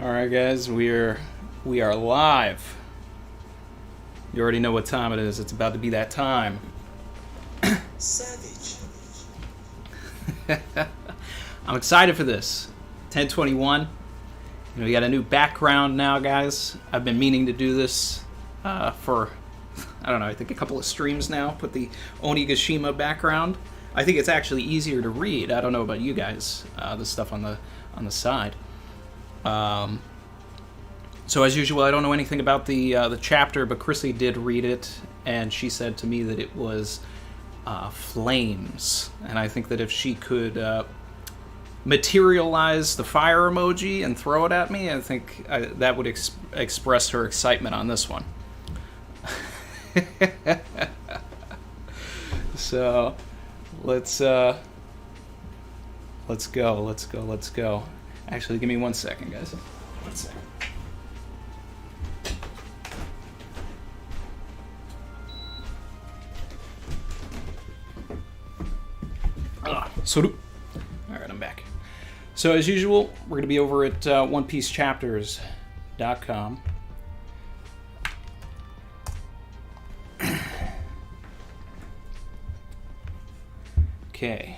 Alright guys, we are live. You already know what time it is. It's about to be that time. Savage. I'm excited for this. 1021. We got a new background now, guys. I've been meaning to do this for, I don't know, I think a couple of streams now. Put the Onigashima background. I think it's actually easier to read. I don't know about you guys. The stuff on the side. So as usual, I don't know anything about the chapter, but Chrissy did read it, and she said to me that it was flames. And I think that if she could materialize the fire emoji and throw it at me, I think that would express her excitement on this one. So let's go. Actually, give me 1 second, guys. 1 second. Alright, I'm back. So as usual, we're going to be over at OnePieceChapters.com. Okay.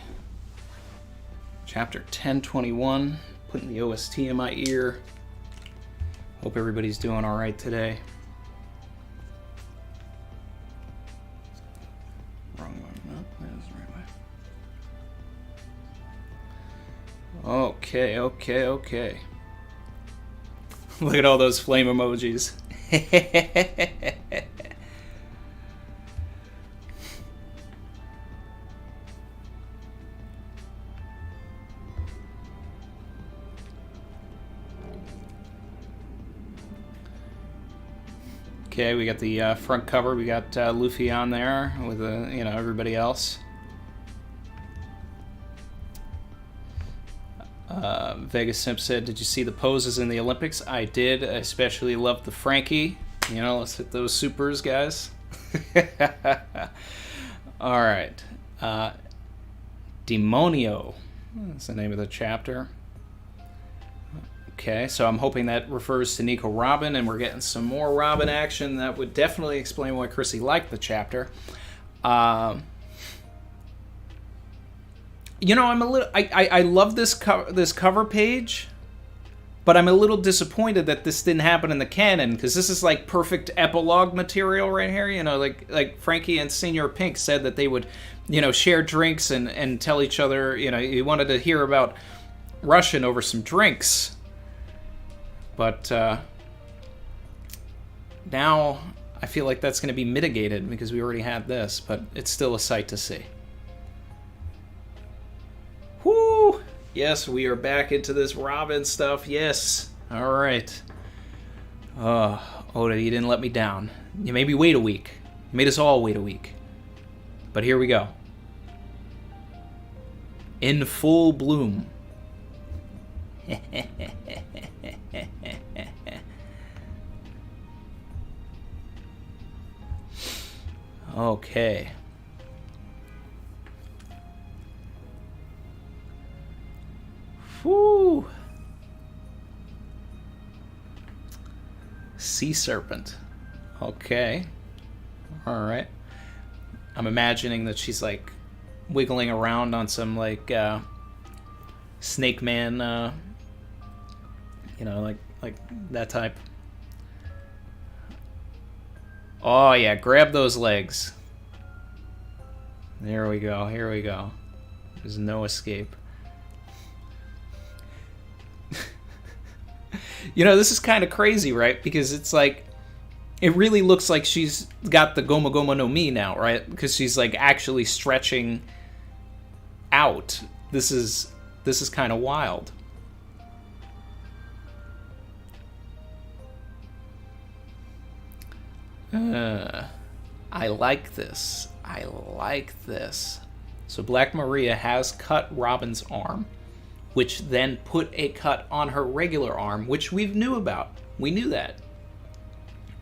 Chapter 1021. Putting the OST in my ear. Hope everybody's doing alright today. Wrong one. No, that is the right way. Okay. Look at all those flame emojis. Okay, we got the front cover. We got Luffy on there with everybody else. Vegas Simp said, "Did you see the poses in the Olympics?" I did. I especially loved the Frankie. Let's hit those supers, guys. All right. Demonio. That's the name of the chapter. Okay, so I'm hoping that refers to Nico Robin, and we're getting some more Robin action. That would definitely explain why Chrissy liked the chapter. I'm a little. I love this cover page, but I'm a little disappointed that this didn't happen in the canon, because this is like perfect epilogue material right here. Like Frankie and Senior Pink said that they would, share drinks and tell each other. He wanted to hear about Russian over some drinks. But now I feel like that's going to be mitigated because we already had this, but it's still a sight to see. Whoo! Yes, we are back into this Robin stuff. Yes. All right. Oda, you didn't let me down. You made me wait a week. You made us all wait a week. But here we go. In full bloom. Okay. Whoo. Sea serpent. Okay. All right. I'm imagining that she's like wiggling around on some like Snake Man, like that type. Oh yeah, grab those legs. There we go. Here we go. There's no escape. This is kind of crazy, right? Because it's like, it really looks like she's got the Goma Goma no Mi now, right? Because she's like actually stretching out. This is kind of wild. I like this. So Black Maria has cut Robin's arm, which then put a cut on her regular arm, which we knew about. We knew that.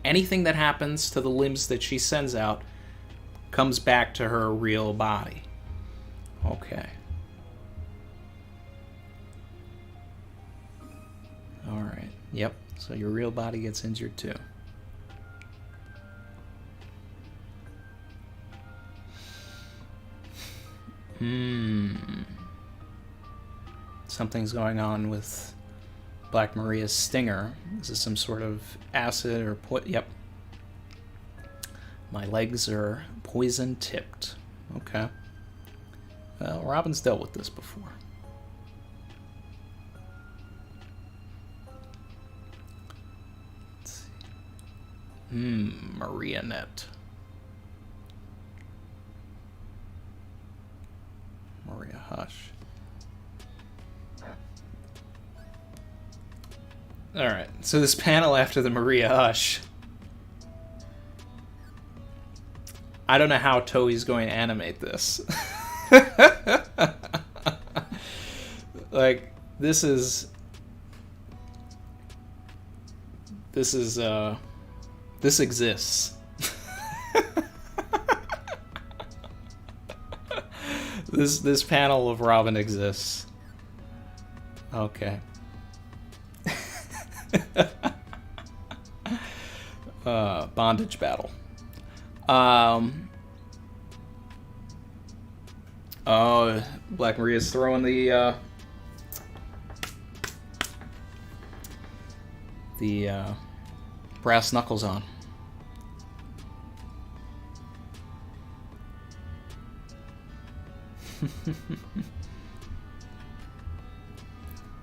Anything that happens to the limbs that she sends out comes back to her real body. Okay. Alright. Yep. So your real body gets injured too. Something's going on with Black Maria's stinger. This is some sort of acid or yep. My legs are poison tipped. Okay. Well, Robin's dealt with this before. Let's see. Maria Net. Maria Hush. Alright, so this panel after the Maria Hush. I don't know how Toei's going to animate this. Like, this exists. This panel of Robin exists. Okay. Bondage battle. Oh, Black Maria's throwing the brass knuckles on.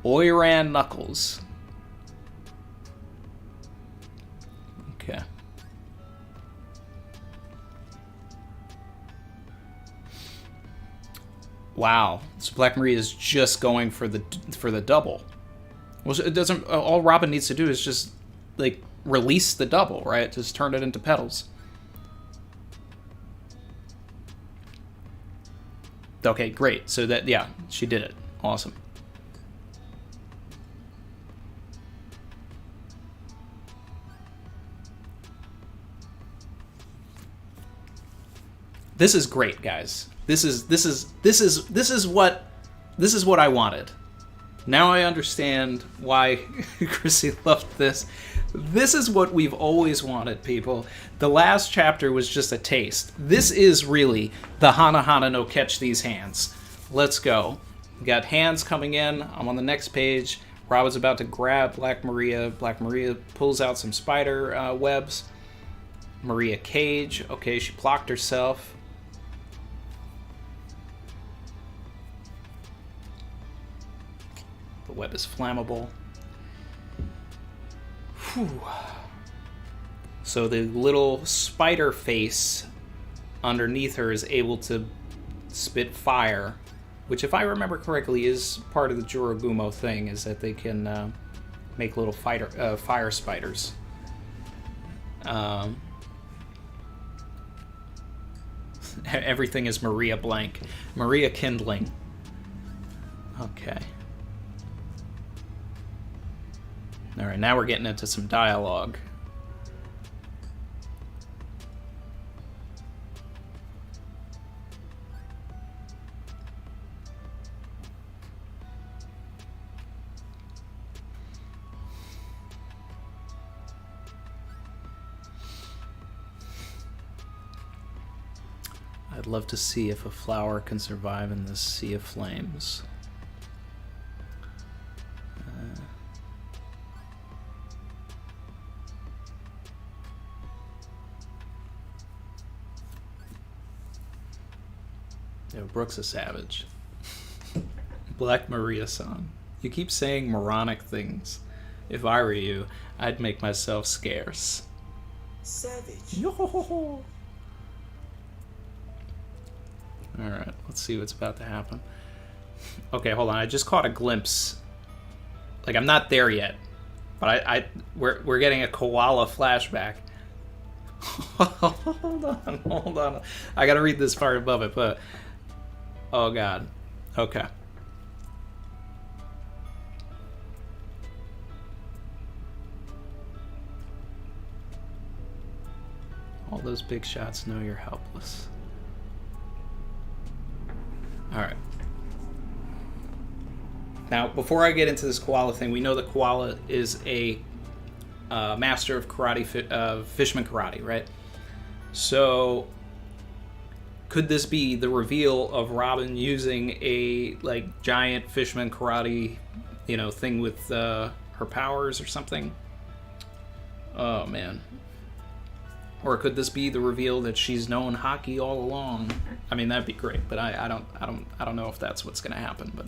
Oiran knuckles. Okay. Wow. So Black Maria is just going for the double. Well, it doesn't. All Robin needs to do is just like release the double, right? Just turn it into petals. Okay, great. So that, yeah, she did it. Awesome. This is great, guys. This is what I wanted. Now I understand why Chrissy loved this. This is what we've always wanted, people. The last chapter was just a taste. This is really the Hana Hana no Catch These Hands. Let's go. We got hands coming in. I'm on the next page. Robin's about to grab Black Maria. Black Maria pulls out some spider webs. Maria cage. Okay, she blocked herself. The web is flammable. Whew. So the little spider face underneath her is able to spit fire, which, if I remember correctly, is part of the Jorogumo thing, is that they can make little fire spiders. Everything is Maria blank. Maria kindling. Okay. Alright, now we're getting into some dialogue. I'd love to see if a flower can survive in this sea of flames. Yo, Brooks a savage. Black Maria-san. You keep saying moronic things. If I were you, I'd make myself scarce. Savage. Yo. Alright, let's see what's about to happen. Okay, hold on. I just caught a glimpse. Like, I'm not there yet. But we're getting a koala flashback. Hold on. I gotta read this part above it, but... Oh, God. Okay. All those big shots know you're helpless. Alright. Now, before I get into this koala thing, we know that koala is a master of karate, fisherman karate, right? So, could this be the reveal of Robin using a like giant fisherman karate, thing with her powers or something? Oh man. Or could this be the reveal that she's known hockey all along? I mean, that'd be great, but I don't know if that's what's gonna happen. But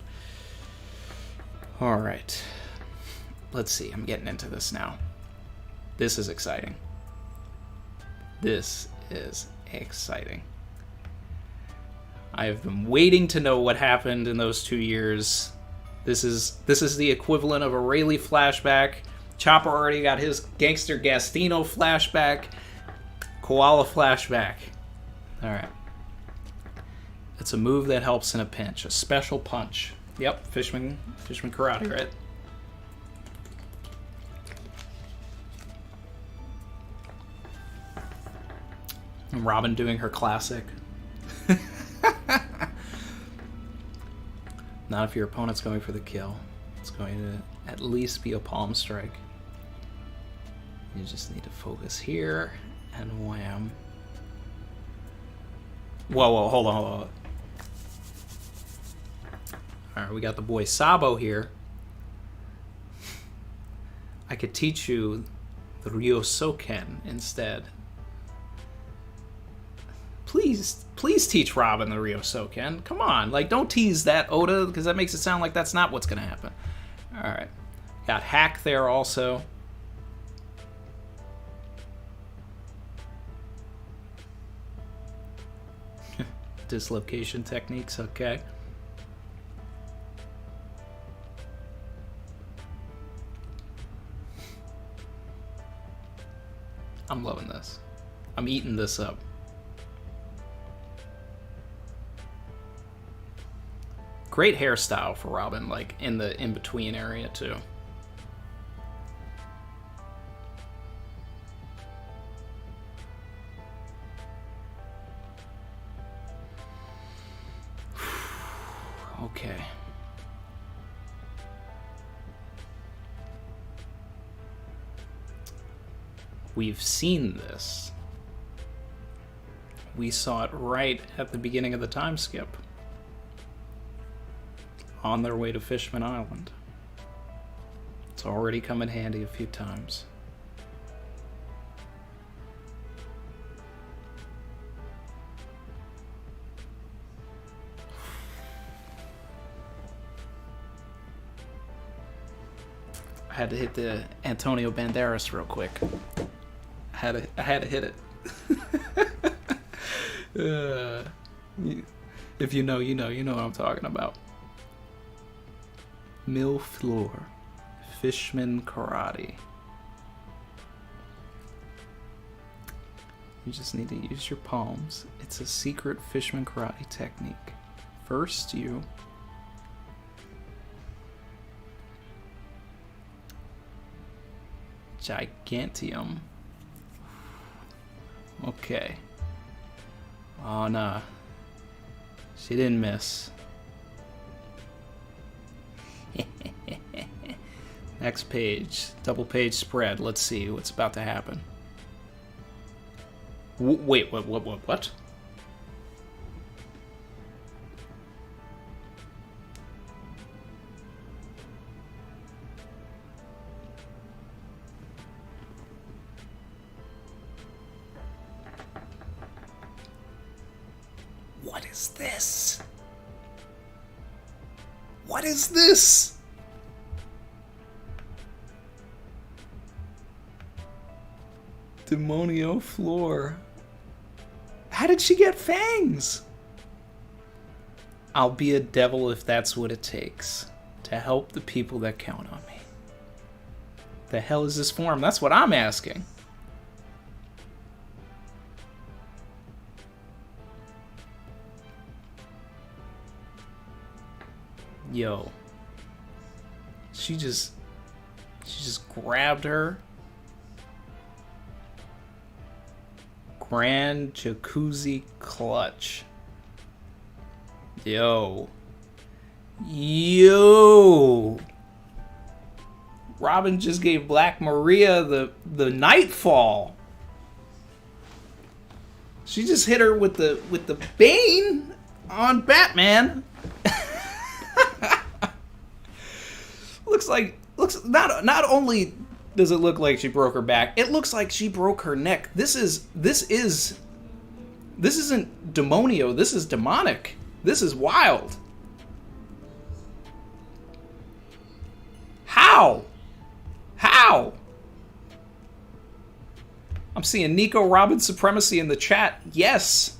all right, let's see. I'm getting into this now. This is exciting. This is exciting. I have been waiting to know what happened in those 2 years. This is the equivalent of a Rayleigh flashback. Chopper already got his Gangster Gastino flashback. Koala flashback. Alright. It's a move that helps in a pinch. A special punch. Yep, Fishman karate, right? And Robin doing her classic. Not if your opponent's going for the kill. It's going to at least be a palm strike. You just need to focus here, and wham. Whoa, hold on. Alright, we got the boy Sabo here. I could teach you the Ryosoken instead. Please teach Robin the Ryosoken. Come on, like, don't tease that, Oda, because that makes it sound like that's not what's going to happen. Alright. Got Hack there also. Dislocation techniques, okay. I'm loving this. I'm eating this up. Great hairstyle for Robin, like in the in-between area too. Okay. We've seen this. We saw it right at the beginning of the time skip. On their way to Fishman Island. It's already come in handy a few times. I had to hit the Antonio Banderas real quick. I had to hit it. If you know, you know what I'm talking about. Fleur, Fishman Karate. You just need to use your palms. It's a secret Fishman Karate technique. First, you Gigantium. Okay. Oh, nah. She didn't miss. Next page. Double page spread. Let's see what's about to happen. Wait, what? What is this? What is this? Demonio Fleur. How did she get fangs? I'll be a devil if that's what it takes to help the people that count on me. The hell is this form? That's what I'm asking. Yo. She just grabbed her. Grand Jacuzzi clutch. Yo. Yo! Robin just gave Black Maria the Nightfall. She just hit her with the Bane on Batman. looks not only does it look like she broke her back, it looks like she broke her neck. This isn't Demonio, this is demonic. This is wild. How? I'm seeing Nico Robin supremacy in the chat. Yes.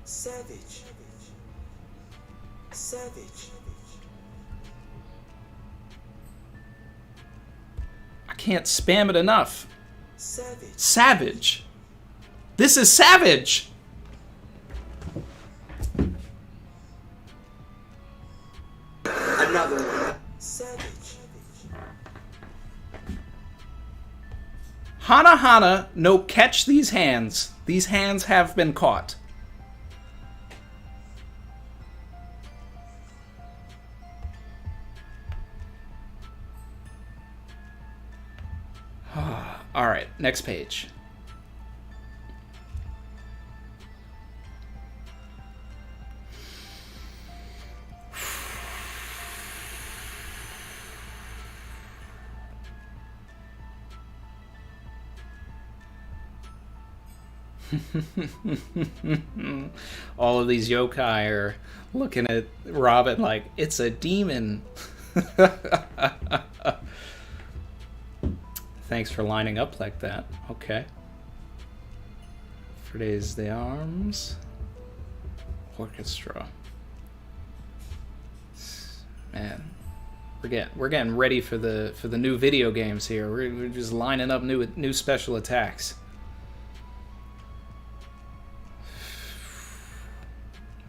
Savage. I can't spam it enough. Savage. This is savage. Another one. Savage. Hana, no, catch these hands. These hands have been caught. All right, next page. All of these yokai are looking at Robin like, it's a demon. Thanks for lining up like that. Okay. Fridays the Arms. Orchestra. Man. We're getting ready for the new video games here. We're just lining up new special attacks.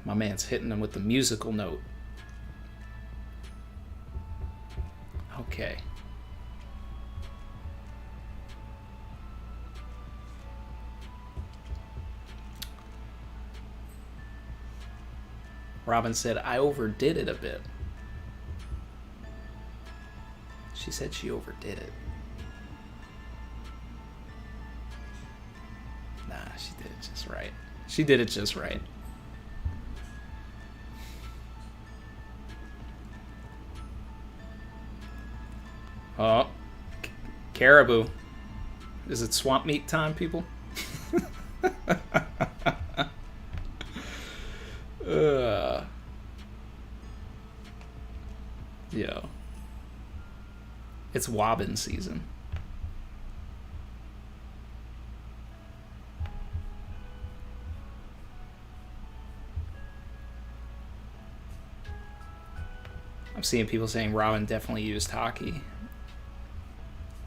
My man's hitting them with the musical note. Okay. Robin said, I overdid it a bit. She said she overdid it. Nah, she did it just right. She did it just right. Oh, Caribou. Is it swamp meat time, people? Yo. It's wobbin season. I'm seeing people saying Robin definitely used hockey.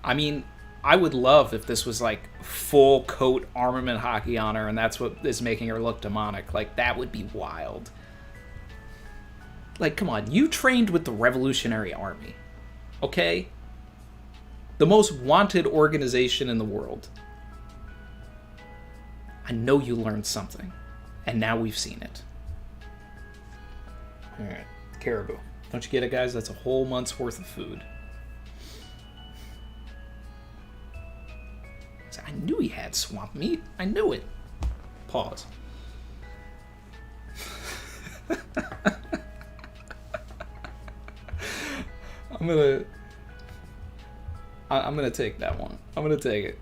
I mean, I would love if this was like full coat armament hockey on her and that's what is making her look demonic. Like, that would be wild. Like, come on, you trained with the Revolutionary Army, okay? The most wanted organization in the world. I know you learned something, and now we've seen it. All right, Caribou. Don't you get it, guys? That's a whole month's worth of food. I knew he had swamp meat. I knew it. Pause. I'm gonna take that one. I'm gonna take it.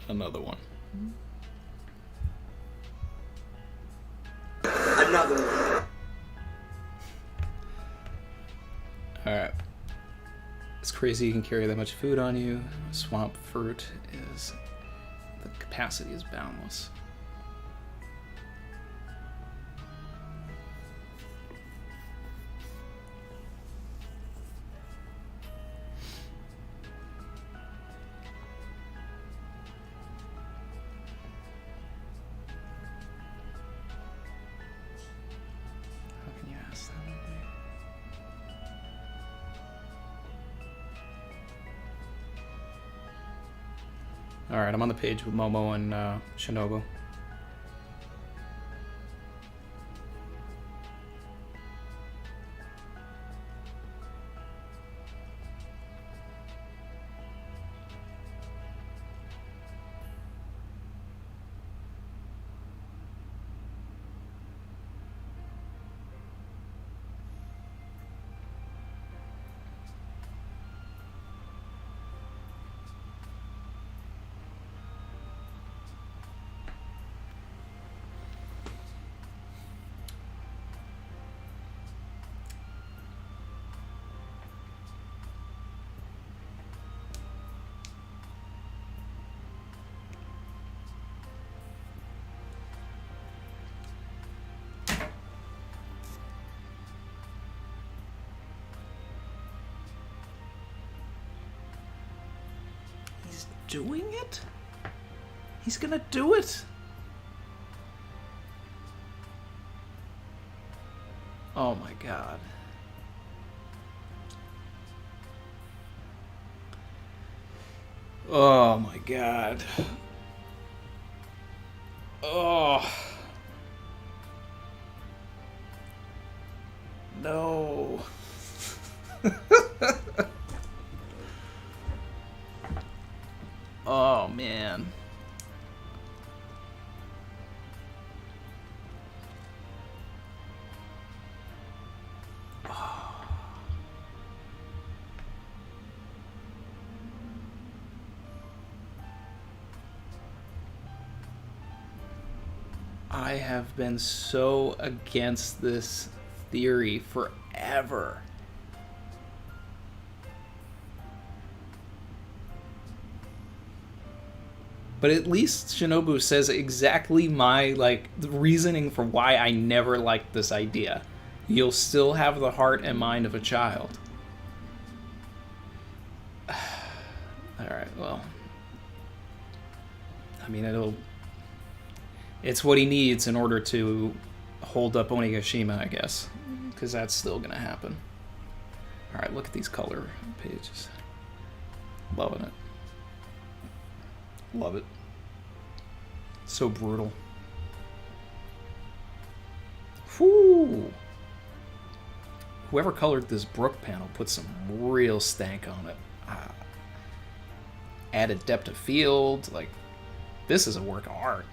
Another one. Another one. Alright. It's crazy you can carry that much food on you. Swamp fruit is... the capacity is boundless. Alright, I'm on the page with Momo and Shinobu. Doing it? He's gonna do it? Oh my god. Oh my god. Oh. No. Oh, man. Oh. I have been so against this theory forever. But at least Shinobu says exactly my, the reasoning for why I never liked this idea. You'll still have the heart and mind of a child. Alright, well. I mean, it's what he needs in order to hold up Onigashima, I guess. Because that's still gonna happen. Alright, look at these color pages. Loving it. Love it. So brutal. Whew. Whoever colored this Brook panel put some real stank on it. Added depth of field. This is a work of art.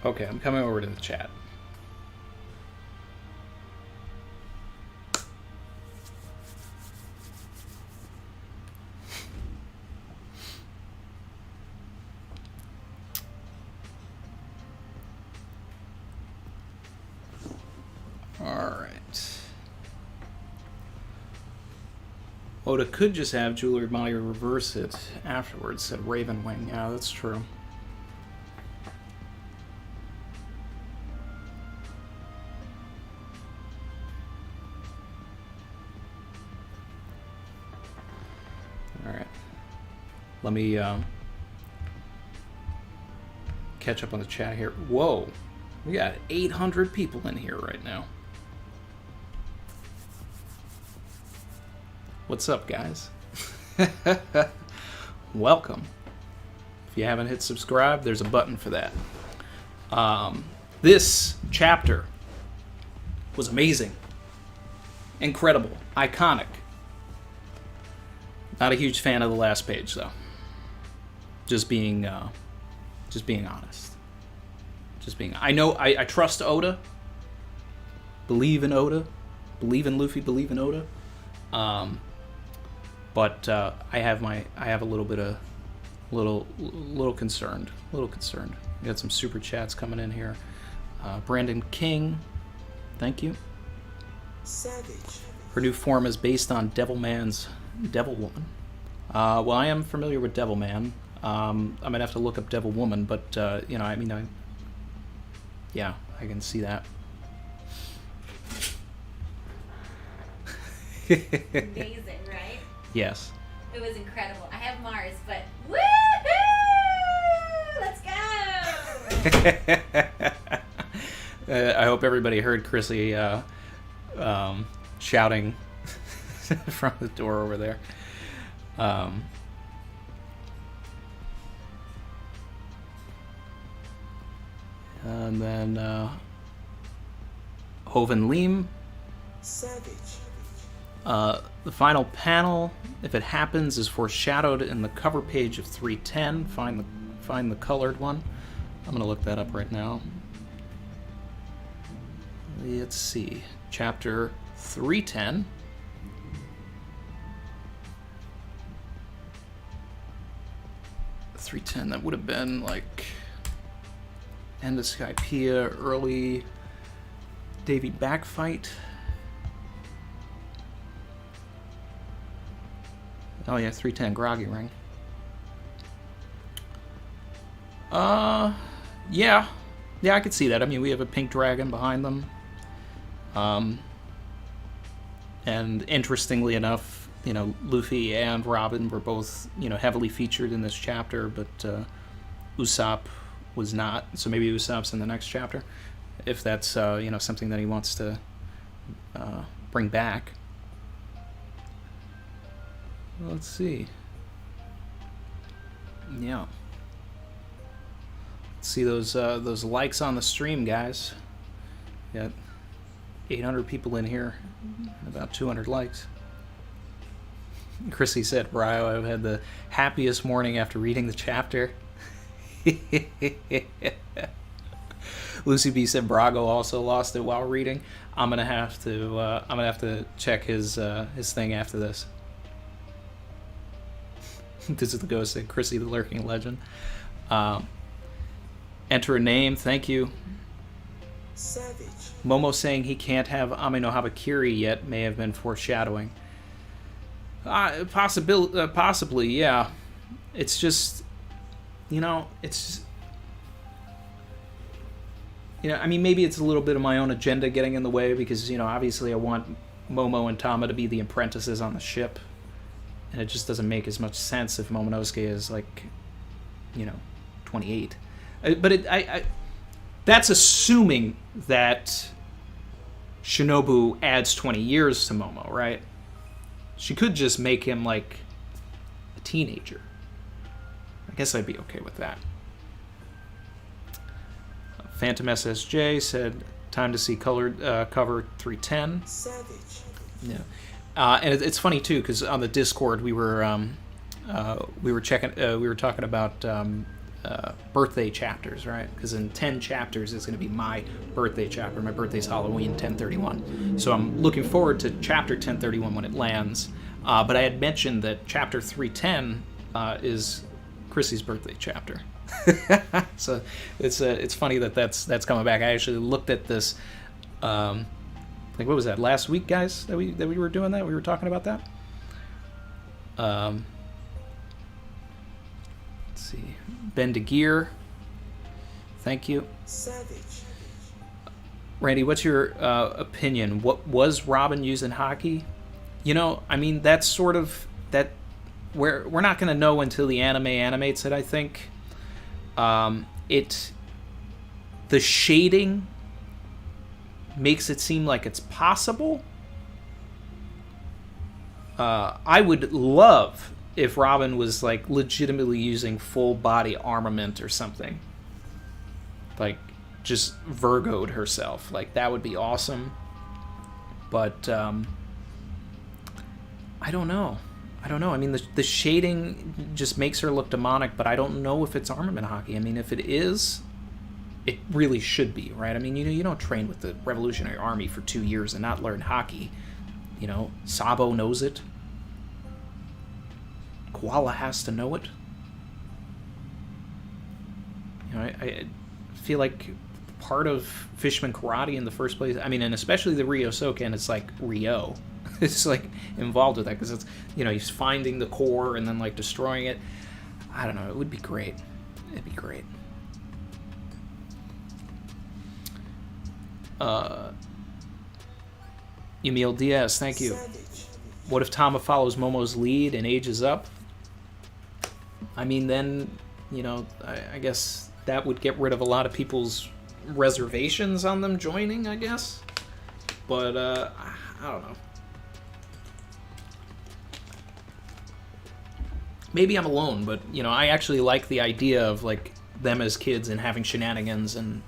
Okay, I'm coming over to the chat. Oda could just have Jewelry Molly reverse it afterwards, said Ravenwing. Yeah, that's true. Alright. Let me catch up on the chat here. Whoa! We got 800 people in here right now. What's up, guys? Welcome. If you haven't hit subscribe, there's a button for that. This chapter was amazing, incredible, iconic. Not a huge fan of the last page, though. Just being honest. I trust Oda. Believe in Oda. Believe in Luffy. Believe in Oda. But I have a little bit of little concerned. We got some super chats coming in here. Brandon King, thank you. Savage. Her new form is based on Devilman's Devil Woman. Well, I am familiar with Devilman. I might have to look up Devil Woman, but yeah, I can see that. Amazing, right? Yes. It was incredible. I have Mars, but woohoo! Let's go! I hope everybody heard Chrissy shouting from the door over there. And then Hoven Leem. Savage. The final panel, if it happens, is foreshadowed in the cover page of 310. Find the colored one. I'm gonna look that up right now. Let's see. Chapter 310. That would have been like end of Skypiea, early Davy backfight. Oh yeah, 310 Groggy Ring. Yeah, I could see that. I mean, we have a pink dragon behind them. And interestingly enough, you know, Luffy and Robin were both, you know, heavily featured in this chapter, but Usopp was not. So maybe Usopp's in the next chapter, if that's you know, something that he wants to bring back. Let's see. Yeah. Let's see those likes on the stream, guys. Got 800 people in here, and about 200 likes. Chrissy said, "Brio, I've had the happiest morning after reading the chapter." Lucy B said Brago also lost it while reading. I'm gonna have to check his thing after this. This is the ghost of Chrissy, the lurking legend. Enter a name. Thank you. Savage. Momo saying he can't have Ame no Habakiri yet may have been foreshadowing. Possibly, yeah. It's just, you know, I mean, maybe it's a little bit of my own agenda getting in the way because, you know, obviously I want Momo and Tama to be the apprentices on the ship. And it just doesn't make as much sense if Momonosuke is, like, you know, 28. But that's assuming that Shinobu adds 20 years to Momo, right? She could just make him, like, a teenager. I guess I'd be okay with that. Phantom SSJ said, time to see colored cover 310. Savage. Yeah. And it's funny too, because on the Discord we were talking about birthday chapters, right? Because in 10 chapters is going to be my birthday chapter. My birthday's Halloween, 10/31. So I'm looking forward to chapter 10/31 when it lands. But I had mentioned that chapter 310 is Chrissy's birthday chapter. So it's funny that's coming back. I actually looked at this. Like, what was that, last week, guys, that we were doing that? We were talking about that? Let's see. Ben DeGear. Thank you. Savage. Randy, what's your opinion? What was Robin using hockey? You know, I mean, that's sort of... that we're not going to know until the anime animates it, I think. The shading makes it seem like it's possible. I would love if Robin was, like, legitimately using full body armament or something. Like, just Virgo'd herself. Like, that would be awesome. But I don't know. I mean, the shading just makes her look demonic, but I don't know if it's armament hockey. I mean, if it is, it really should be, right? I mean, you don't train with the Revolutionary Army for 2 years and not learn hockey. You know, Sabo knows it. Koala has to know it. You know, I feel like part of Fishman Karate in the first place, I mean, and especially the Ryosoken, it's like Ryo. It's like involved with that because it's, you know, he's finding the core and then, like, destroying it. I don't know. It would be great. It'd be great. Emil Diaz, thank you. Savage. What if Tama follows Momo's lead and ages up? I mean, then, you know, I guess that would get rid of a lot of people's reservations on them joining, I guess. But, I don't know. maybe I'm alone, but, you know, I actually like the idea of, like, them as kids and having shenanigans and,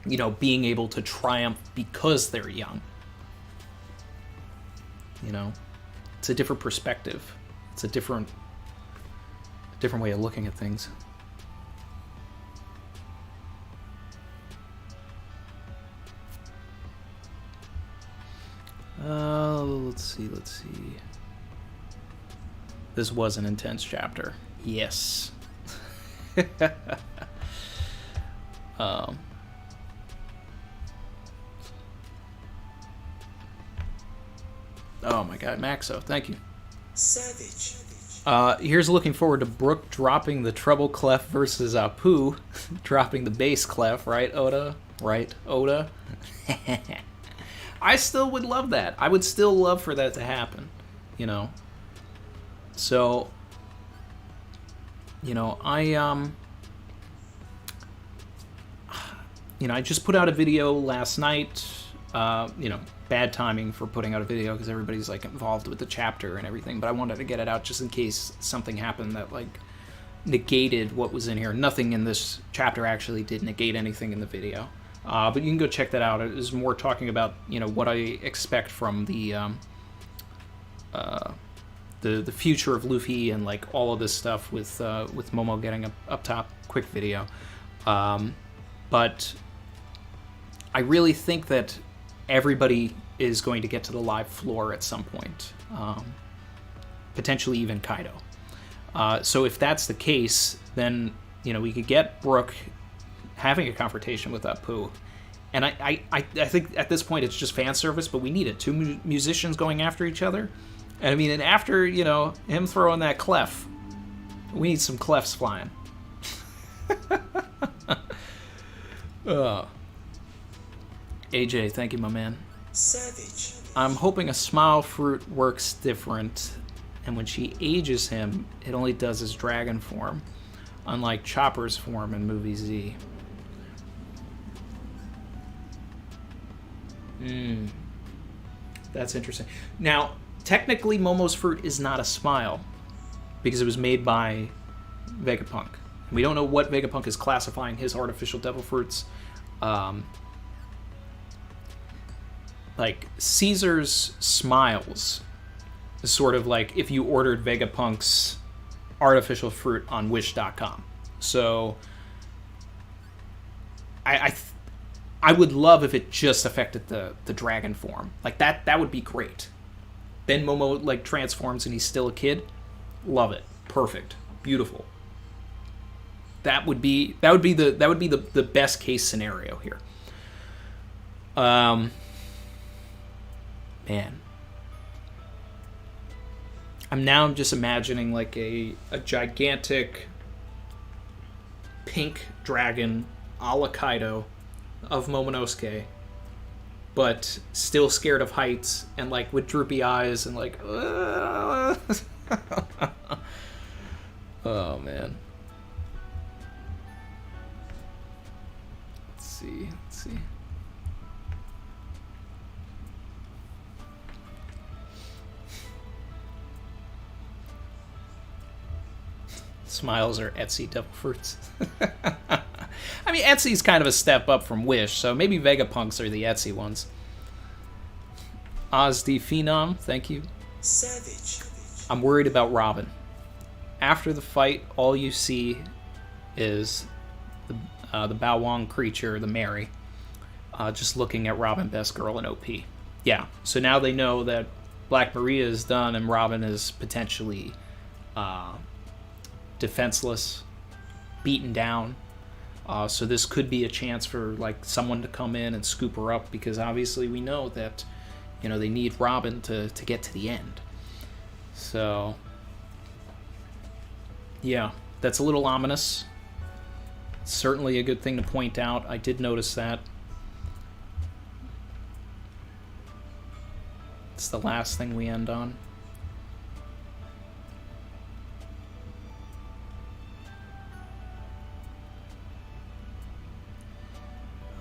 you know, being able to triumph because they're young. You know? It's a different perspective. It's a different way of looking at things. Let's see. This was an intense chapter. Yes. Oh my god, Maxo, thank you. Savage. Here's looking forward to Brooke dropping the treble clef versus Apu dropping the bass clef, right, Oda? Right, Oda? I still would love that. I would still love for that to happen, you know? So, you know, I just put out a video last night, you know, bad timing for putting out a video because everybody's, like, involved with the chapter and everything, but I wanted to get it out just in case something happened that, like, negated what was in here. Nothing in this chapter actually did negate anything in the video. But you can go check that out. It is more talking about, you know, what I expect from the future of Luffy and, like, all of this stuff with Momo getting up top. Quick video. But I really think that everybody is going to get to the live floor at some point. Potentially even Kaido. So if that's the case, then, you know, we could get Brooke having a confrontation with Apu. And I think at this point it's just fan service, but we need it. Two musicians going after each other. And I mean, and after, you know, him throwing that clef, we need some clefs flying. AJ, thank you, my man. Savage. I'm hoping a smile fruit works different, and when she ages him, it only does his dragon form, unlike Chopper's form in movie Z. That's interesting. Now, technically, Momo's fruit is not a smile, because it was made by Vegapunk. We don't know what Vegapunk is classifying his artificial devil fruits. Like, Caesar's smiles is sort of like if you ordered Vegapunk's artificial fruit on Wish.com. So, I would love if it just affected the dragon form. Like, that would be great. Then Momo, like, transforms and he's still a kid. Love it. Perfect. Beautiful. That would be the best case scenario here. Man. I'm just imagining, like, a gigantic pink dragon a la Kaido of Momonosuke, but still scared of heights and, like, with droopy eyes and, like, oh man. Let's see. Smiles are Etsy devil fruits. I mean, Etsy's kind of a step up from Wish, so maybe Vegapunks are the Etsy ones. Ozd Phenom, thank you. Savage. I'm worried about Robin. After the fight, all you see is the Bao Wang creature, the Mary, just looking at Robin, best girl, and OP. Yeah, so now they know that Black Maria is done and Robin is potentially defenseless, beaten down. So this could be a chance for, like, someone to come in and scoop her up, because obviously we know that, you know, they need Robin to get to the end. So, yeah, that's a little ominous. Certainly a good thing to point out. I did notice that. It's the last thing we end on.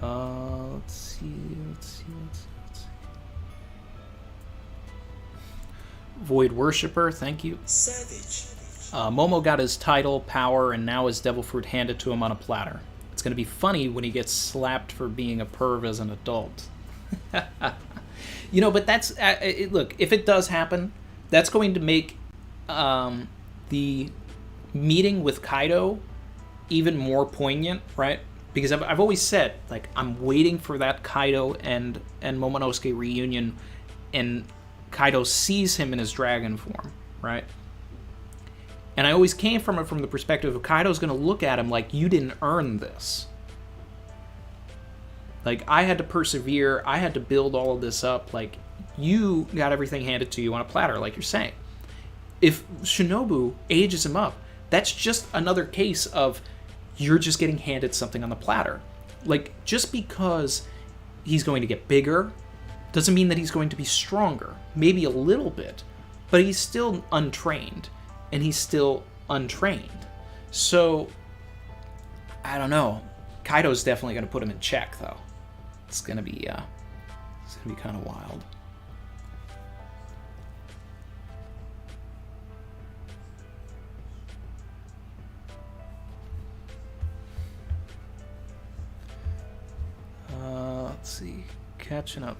Let's see. Void Worshipper, thank you. Savage. Momo got his title, power, and now his devil fruit handed to him on a platter. It's going to be funny when he gets slapped for being a perv as an adult. You know, but that's... look, if it does happen, that's going to make the meeting with Kaido even more poignant, right? Because I've always said, like, I'm waiting for that Kaido and Momonosuke reunion, and Kaido sees him in his dragon form, right? And I always came from it from the perspective of Kaido's going to look at him like, you didn't earn this. Like, I had to persevere, I had to build all of this up, like, you got everything handed to you on a platter, like you're saying. If Shinobu ages him up, that's just another case of you're just getting handed something on the platter. Like, just because he's going to get bigger doesn't mean that he's going to be stronger. Maybe a little bit, but he's still untrained, and he's still untrained. So, I don't know. Kaido's definitely going to put him in check, though. It's going to be kind of wild. Let's see. Catching up.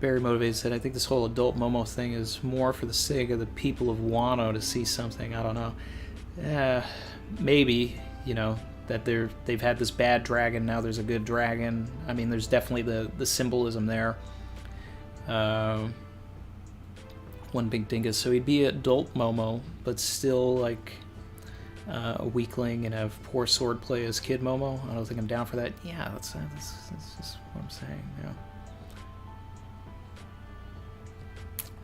Very Motivated said, I think this whole adult Momo thing is more for the sake of the people of Wano to see something. I don't know. Maybe, you know, that they've had this bad dragon, now there's a good dragon. I mean, there's definitely the symbolism there. One big dingus. So he'd be adult Momo, but still, like, a weakling and have poor swordplay as Kid Momo. I don't think I'm down for that. Yeah, that's just what I'm saying, yeah.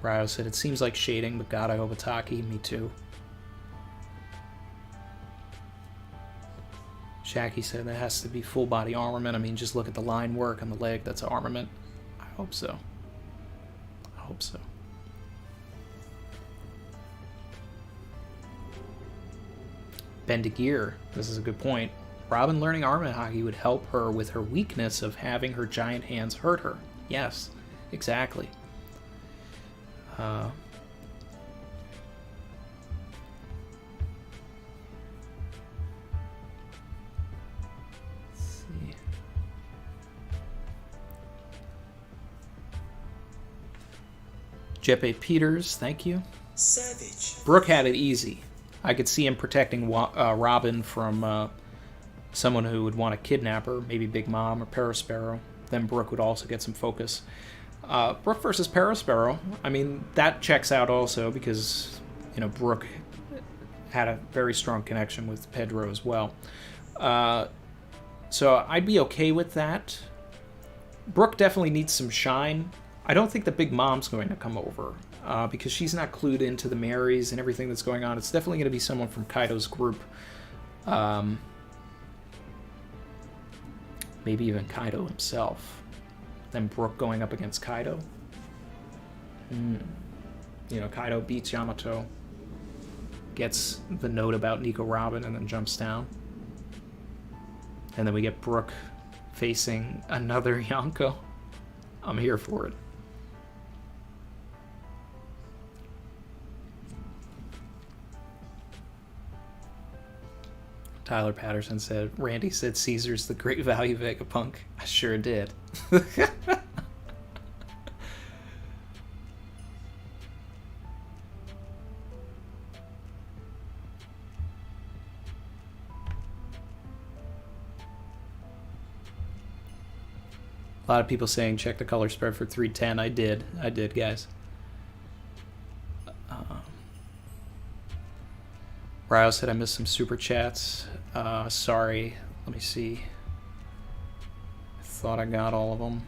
Ryo said, it seems like shading, but God, I hope it's hockey. Me too. Shaki said, that has to be full body armament. I mean, just look at the line work on the leg. That's armament. I hope so. I hope so. Bendigir, this is a good point. Robin learning armament hockey would help her with her weakness of having her giant hands hurt her. Yes, exactly. Let's see. Jeppe Peters, thank you. Savage. Brooke had it easy. I could see him protecting Robin from someone who would want to kidnap her, maybe Big Mom or Parasparrow. Then Brooke would also get some focus. Brooke versus Parasparrow, I mean, that checks out also because, you know, Brooke had a very strong connection with Pedro as well. So I'd be okay with that. Brooke definitely needs some shine. I don't think the Big Mom's going to come over because she's not clued into the Marys and everything that's going on. It's definitely going to be someone from Kaido's group. Maybe even Kaido himself. Then Brooke going up against Kaido. You know, Kaido beats Yamato, gets the note about Nico Robin, and then jumps down. And then we get Brooke facing another Yonko. I'm here for it. Tyler Patterson said, Randy said Caesar's the great value Vegapunk. I sure did. A lot of people saying check the color spread for 310. I did, guys. Ryo said I missed some super chats. Sorry. Let me see. I thought I got all of them.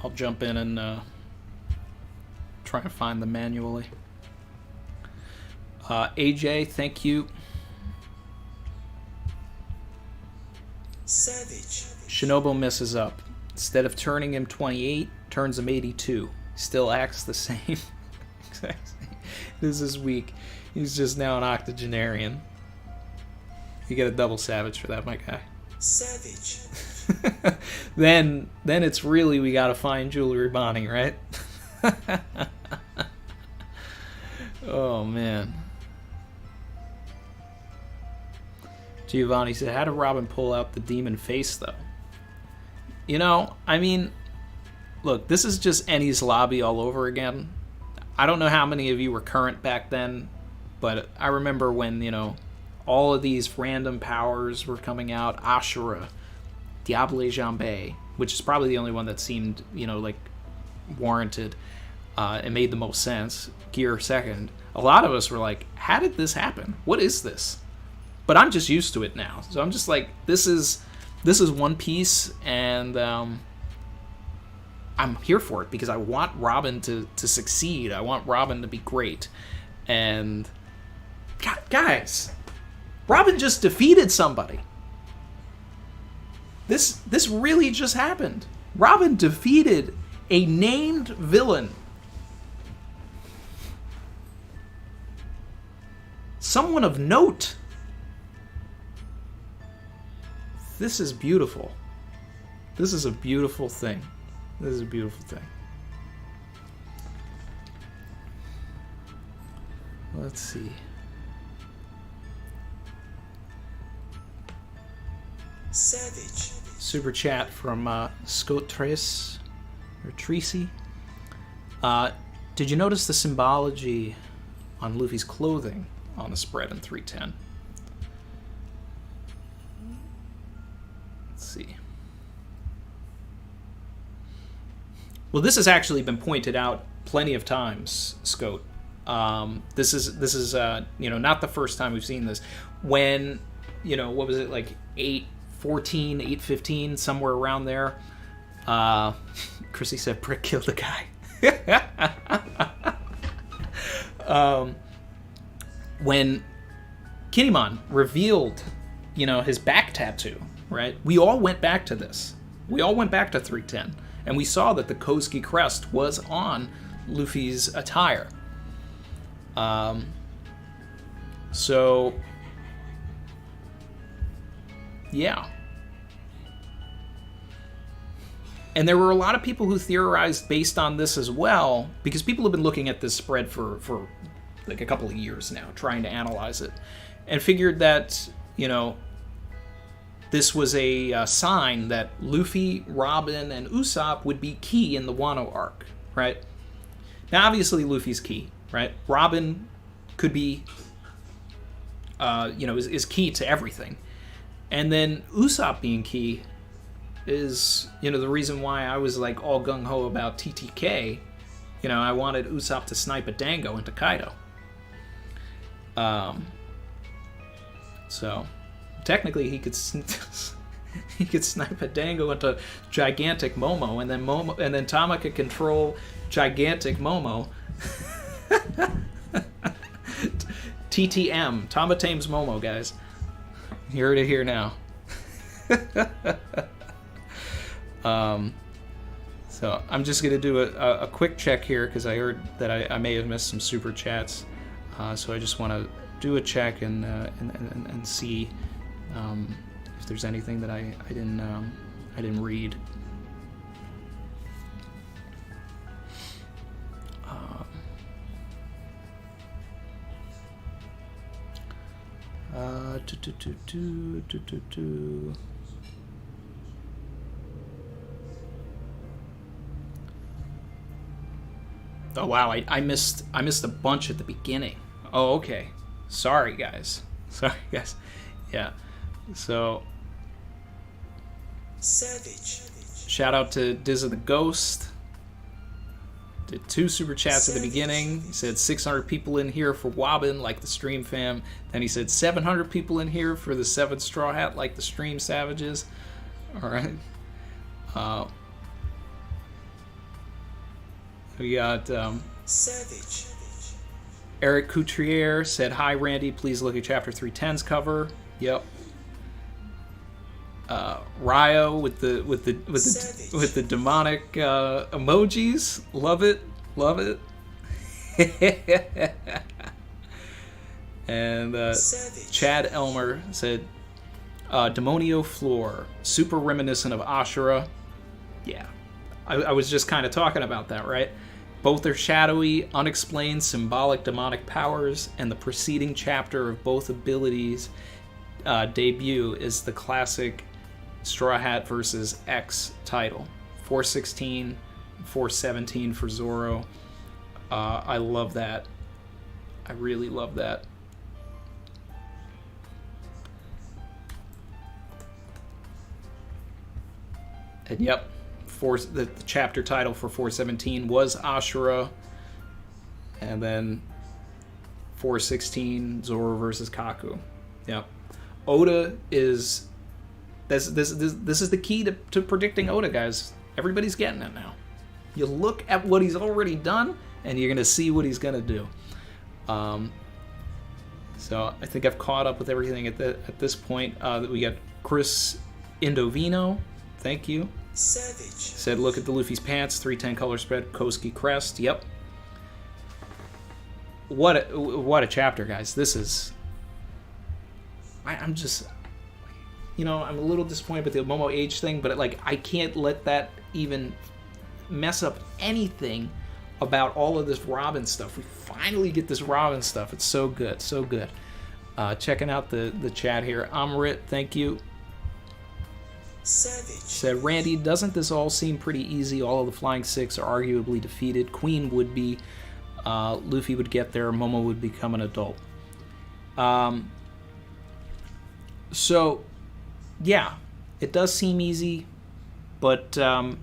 I'll jump in and try and find them manually. AJ, thank you. Savage. Shinobu messes up. Instead of turning him 28, turns him 82. Still acts the same. Exactly. This is weak. He's just now an octogenarian. You get a double savage for that, my guy. Savage. then it's really we gotta find Jewelry Bonnie, right? Oh man. Giovanni said, how did Robin pull out the demon face though? You know, I mean, look, this is just Ennie's Lobby all over again. I don't know how many of you were current back then, but I remember when, you know, all of these random powers were coming out. Ashura, Diable Jambe, which is probably the only one that seemed, you know, like warranted and made the most sense. Gear second. A lot of us were like, how did this happen? What is this? But I'm just used to it now. So I'm just like, this is One Piece, and I'm here for it because I want Robin to succeed. I want Robin to be great. And guys, Robin just defeated somebody. This really just happened. Robin defeated a named villain. Someone of note. This is beautiful. This is a beautiful thing. This is a beautiful thing. Let's see. Savage. Super chat from Scott Trace or Tracy. Did you notice the symbology on Luffy's clothing on the spread in 310? Let's see. Well, this has actually been pointed out plenty of times, Scout. This is you know, not the first time we've seen this. When, you know, what was it, like 8:14, 8:15, somewhere around there. Chrissy said Brick killed the guy. When Kinemon revealed, you know, his back tattoo, right? We all went back to this. We all went back to 310, and we saw that the Kozuki crest was on Luffy's attire. So, yeah. And there were a lot of people who theorized based on this as well, because people have been looking at this spread for like a couple of years now, trying to analyze it, and figured that, you know, this was a sign that Luffy, Robin, and Usopp would be key in the Wano arc, right? Now, obviously, Luffy's key, right? Robin could be, you know, is key to everything. And then Usopp being key is, you know, the reason why I was like all gung-ho about TTK. You know, I wanted Usopp to snipe a Dango into Kaido. So technically he could he could snipe a Dango into gigantic Momo, and then Tama could control gigantic Momo. TTM, Tama tames Momo, guys. You heard it here now. So I'm just gonna do a quick check here because I heard that I may have missed some super chats. So I just want to do a check and see if there's anything that I didn't read. Oh wow, I missed a bunch at the beginning. Oh, okay. Sorry guys. Yeah. So Savage. shout out to Diz of the Ghost. Did 2 super chats at the beginning. He said 600 people in here for Wobbin, like the stream fam. Then he said 700 people in here for the 7 Straw Hat, like the stream savages. Alright. We got Savage. Eric Coutrier said, "Hi Randy, please look at Chapter 310's cover." Yep. Ryo with the demonic emojis. Love it. And Chad Elmer said, Demonio Fleur, super reminiscent of Ashura. Yeah, I was just kind of talking about that, right? Both are shadowy, unexplained, symbolic demonic powers, and the preceding chapter of both abilities' debut is the classic Straw Hat versus X title. 416, 417 for Zoro. I love that. I really love that. And yep, the chapter title for 417 was Ashura, and then 416 Zoro versus Kaku. Yep, Oda is this is the key to predicting Oda, guys. Everybody's getting it now. You look at what he's already done, and you're gonna see what he's gonna do. So I think I've caught up with everything at this point. That we got Chris Indovino. Thank you. Savage. Said, look at the Luffy's pants, 310 color spread, Koski crest. Yep. What a chapter, guys. This is... I'm just... I'm a little disappointed with the Momo age thing, but I can't let that even mess up anything about all of this Robin stuff. We finally get this Robin stuff. It's so good, so good. Checking out the chat here. Amrit, thank you. Savage. Said, Randy, doesn't this all seem pretty easy? All of the Flying Six are arguably defeated. Queen would be, Luffy would get there, Momo would become an adult. So, yeah, it does seem easy, but the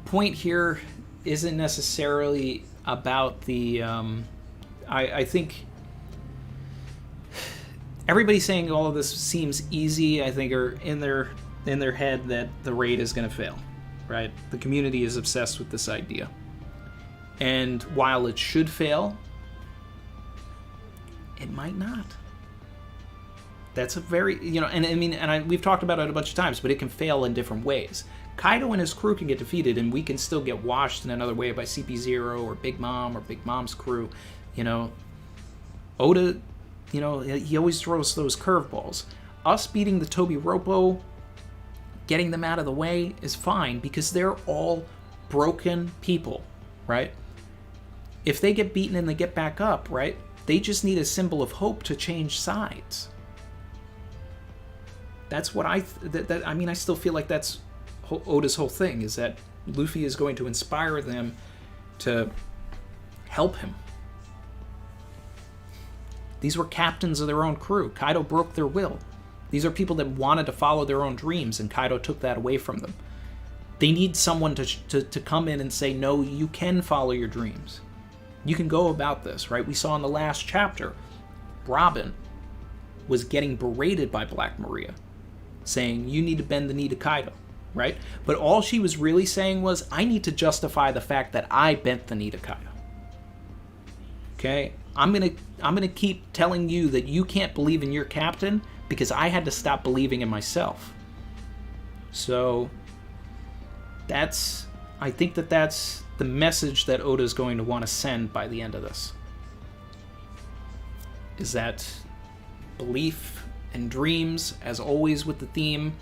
point here isn't necessarily about the... I think... Everybody's saying all of this seems easy. I think are in their head that the raid is going to fail, right? The community is obsessed with this idea, and while it should fail, it might not. That's a very we've talked about it a bunch of times, but it can fail in different ways. Kaido and his crew can get defeated, and we can still get washed in another way by CP0 or Big Mom or Big Mom's crew. Oda. He always throws those curveballs. Us beating the Toby Roppo, getting them out of the way is fine because they're all broken people, right? If they get beaten and they get back up, right, they just need a symbol of hope to change sides. That's what I still feel like that's Oda's whole thing, is that Luffy is going to inspire them to help him. These were captains of their own crew. Kaido broke their will. These are people that wanted to follow their own dreams, and Kaido took that away from them. They need someone to come in and say, no, you can follow your dreams. You can go about this, right? We saw in the last chapter, Robin was getting berated by Black Maria, saying, you need to bend the knee to Kaido, right? But all she was really saying was, I need to justify the fact that I bent the knee to Kaido. Okay? I'm gonna keep telling you that you can't believe in your captain because I had to stop believing in myself. So I think that's the message that Oda's going to want to send by the end of this. Is that belief and dreams, as always with the theme,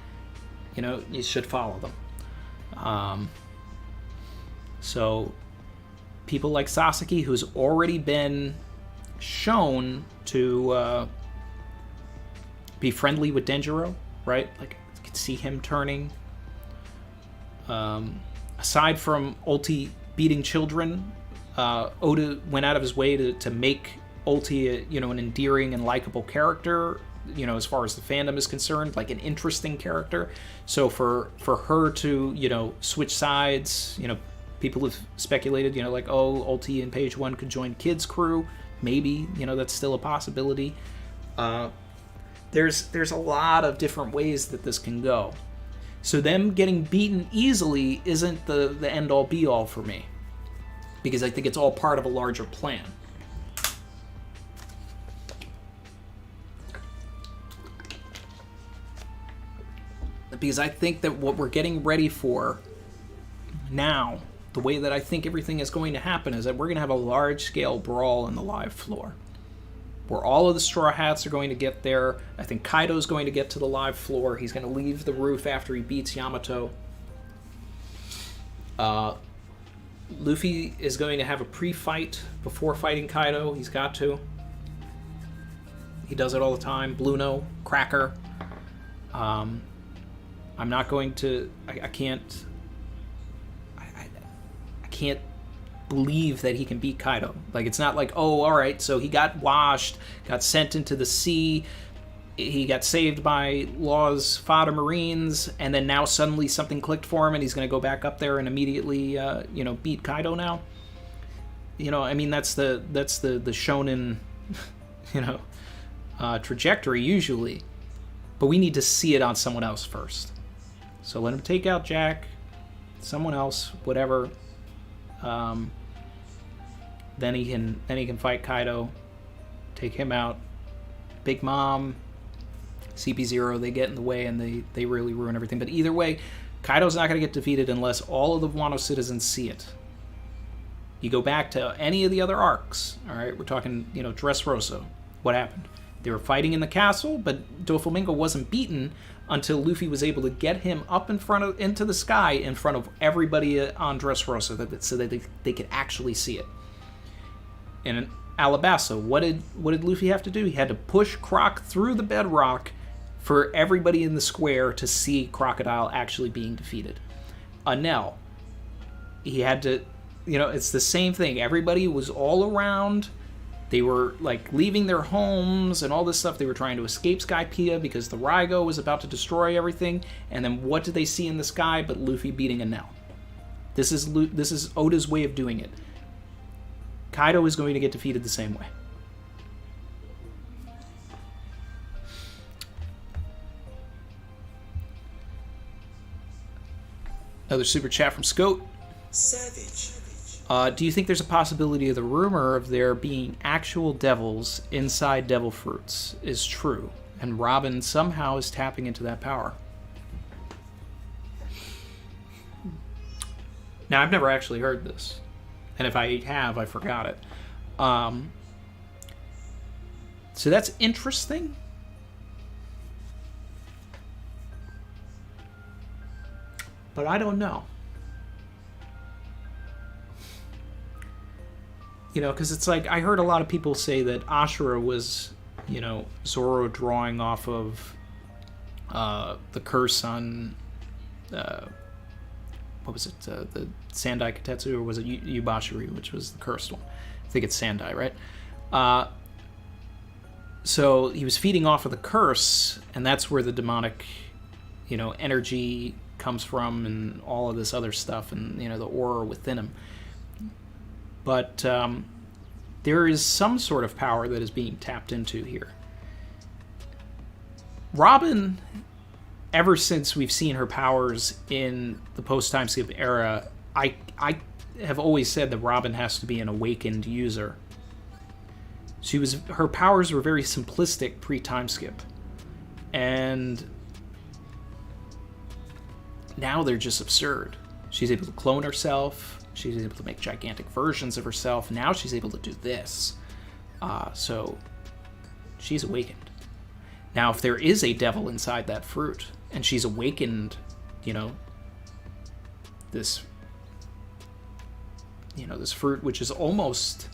you should follow them. So people like Sasaki, who's already been shown to be friendly with Denjiro, right? Like, you can see him turning. Aside from Ulti beating children, Oda went out of his way to make Ulti an endearing and likable character, as far as the fandom is concerned, like an interesting character. So for her to, switch sides, people have speculated, Ulti in page 1 could join Kid's crew. Maybe, that's still a possibility. There's a lot of different ways that this can go. So them getting beaten easily isn't the end-all be-all for me, because I think it's all part of a larger plan. Because I think that what we're getting ready for now, the way that I think everything is going to happen, is that we're going to have a large-scale brawl in the live floor. where all of the Straw Hats are going to get there. I think Kaido's going to get to the live floor. He's going to leave the roof after he beats Yamato. Luffy is going to have a pre-fight before fighting Kaido. He's got to. He does it all the time. Bluno, Cracker. I'm not going to... I can't... I can't believe that he can beat Kaido. Like, it's not like, oh, all right, so he got washed, got sent into the sea, he got saved by Law's fodder marines, and then now suddenly something clicked for him and he's going to go back up there and immediately, beat Kaido now. I mean, that's the shonen, trajectory usually. But we need to see it on someone else first. So let him take out Jack, someone else, whatever. Then he can fight Kaido, take him out. Big Mom, CP0, they get in the way and they really ruin everything. But either way, Kaido's not going to get defeated unless all of the Wano citizens see it. You go back to any of the other arcs, all right? We're talking, Dressrosa. What happened? They were fighting in the castle, but Doflamingo wasn't beaten until Luffy was able to get him up into the sky in front of everybody on Dressrosa, so that they could actually see it. And in Alabasta, what did Luffy have to do? He had to push Croc through the bedrock for everybody in the square to see Crocodile actually being defeated. Enel, he had to, it's the same thing. Everybody was all around. They were, leaving their homes and all this stuff. They were trying to escape Skypiea because the Raigo was about to destroy everything. And then what did they see in the sky but Luffy beating Enel? This is Oda's way of doing it. Kaido is going to get defeated the same way. Another super chat from Scout. Savage. Do you think there's a possibility of the rumor of there being actual devils inside devil fruits is true, and Robin somehow is tapping into that power? Now, I've never actually heard this, and if I have, I forgot it. So that's interesting. But I don't know. Because it's like, I heard a lot of people say that Ashura was, Zoro drawing off of the curse on, what was it, the Sandai Katetsu, or was it Yubashiri, which was the cursed one? I think it's Sandai, right? So he was feeding off of the curse, and that's where the demonic, energy comes from, and all of this other stuff, and, the aura within him. But there is some sort of power that is being tapped into here. Robin, ever since we've seen her powers in the post-time skip era, I have always said that Robin has to be an awakened user. Her powers were very simplistic pre-time skip. And now they're just absurd. She's able to clone herself. She's able to make gigantic versions of herself. Now she's able to do this. So she's awakened. Now, if there is a devil inside that fruit, and she's awakened, this fruit, which is almost,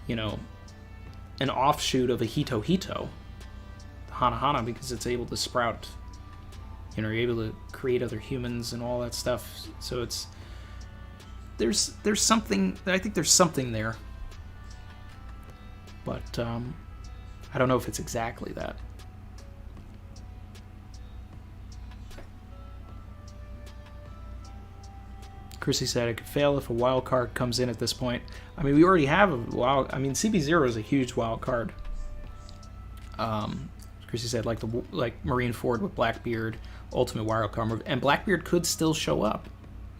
an offshoot of a Hito Hito, Hana Hana, because it's able to sprout, you're able to create other humans and all that stuff. So there's something, I think there's something there. But I don't know if it's exactly that. Chrissy said it could fail if a wild card comes in at this point. I mean, we already have a wild... I mean, CP0 is a huge wild card. Chrissy said, like Marineford with Blackbeard, Ultimate wild card. And Blackbeard could still show up.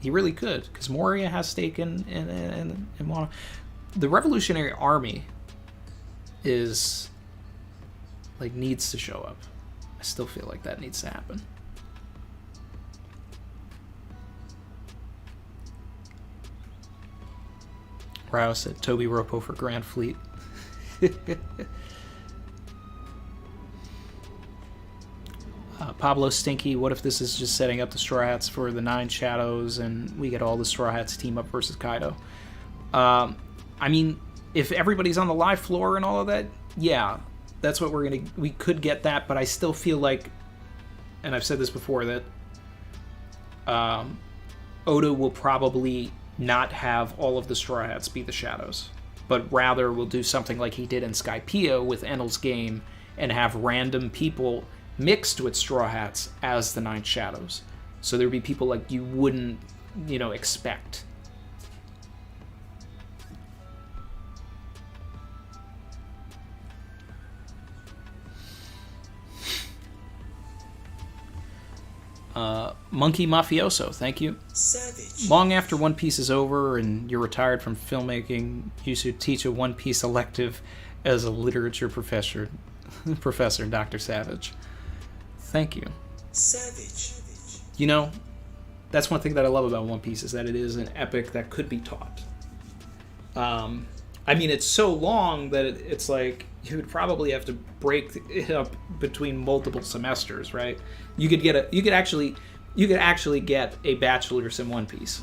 He really could, because Moria has stake in Wano. The Revolutionary Army is... needs to show up. I still feel like that needs to happen. Rao said Toby Ropo for Grand Fleet. Pablo Stinky, what if this is just setting up the Straw Hats for the 9 Shadows and we get all the Straw Hats team up versus Kaido? I mean, if everybody's on the live floor and all of that, yeah, that's what we could get that, but I still feel like, and I've said this before, that Oda will probably not have all of the Straw Hats be the Shadows, but rather will do something like he did in Skypiea with Enel's Game and have random people mixed with Straw Hats as the 9 Shadows. So there'd be people like you wouldn't, expect. Monkey Mafioso, thank you. Savage. Long after One Piece is over and you're retired from filmmaking, you should teach a One Piece elective as a literature professor, Dr. Savage. Thank you. Savage. That's one thing that I love about One Piece is that it is an epic that could be taught. I mean, it's so long that it's like you would probably have to break it up between multiple semesters, right? You could actually get a bachelor's in One Piece.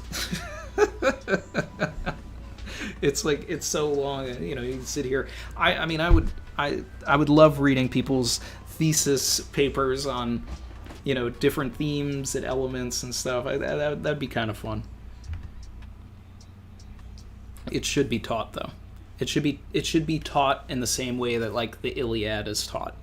It's like it's so long, you can sit here. I mean, I would love reading people's thesis papers on, different themes and elements and stuff. That'd be kind of fun. It should be taught though. It should be taught in the same way that like the Iliad is taught.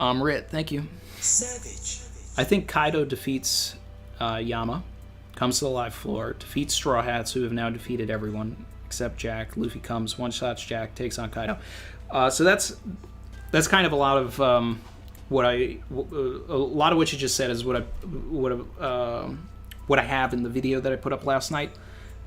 Rit, thank you. Savage. I think Kaido defeats Yama, comes to the live floor, defeats Straw Hats, who have now defeated everyone except Jack. Luffy comes, one-shots Jack, takes on Kaido. So that's kind of a lot of a lot of what you just said is what I have in the video that I put up last night.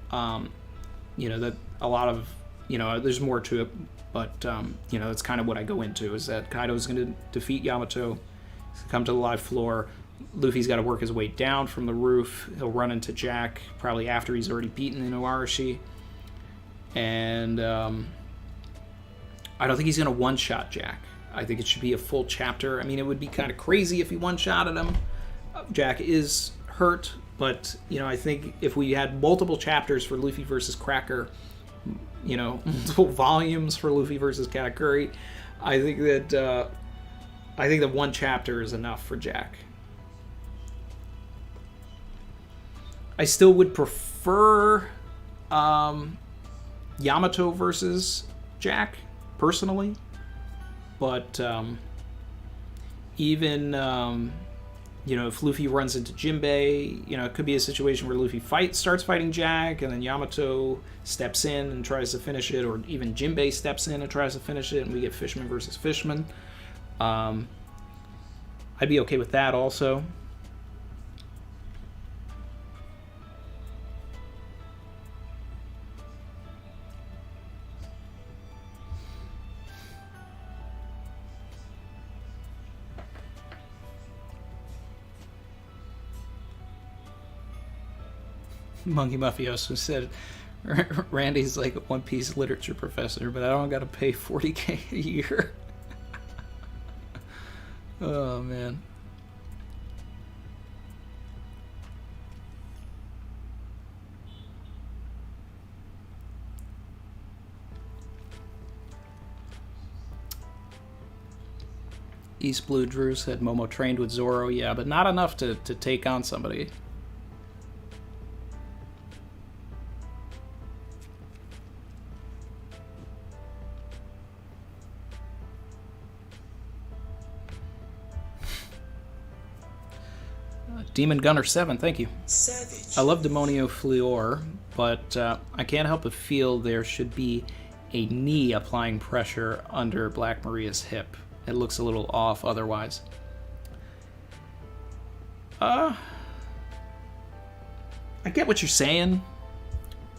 That a lot of there's more to it, but that's kind of what I go into is that Kaido's going to defeat Yamato, come to the live floor. Luffy's got to work his way down from the roof. He'll run into Jack probably after he's already beaten Inuarashi, and I don't think he's going to one-shot Jack. I think it should be a full chapter. I mean, it would be kind of crazy if he one-shotted him. Jack is hurt, but, I think if we had multiple chapters for Luffy versus Cracker, multiple volumes for Luffy versus Katakuri, I think that one chapter is enough for Jack. I still would prefer Yamato versus Jack, personally. But even, if Luffy runs into Jinbei, it could be a situation where Luffy starts fighting Jack, and then Yamato steps in and tries to finish it, or even Jinbei steps in and tries to finish it, and we get Fishman versus Fishman. I'd be okay with that also. Monkey Mafioso said, Randy's like a One Piece literature professor, but I don't got to pay $40K a year. Oh, man. East Blue Drew said Momo trained with Zoro, yeah, but not enough to take on somebody. Demon Gunner 7, thank you. Savage. I love Demonio Fleur, but I can't help but feel there should be a knee applying pressure under Black Maria's hip. It looks a little off otherwise. I get what you're saying,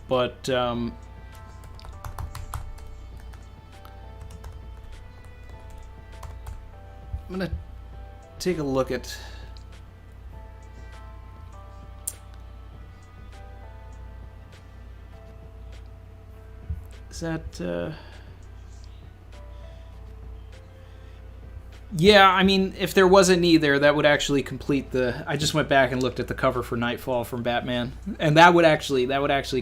but I'm gonna take a look at Is that... Yeah, I mean, if there was a knee there, that would actually complete the... I just went back and looked at the cover for Nightfall from Batman, and that would actually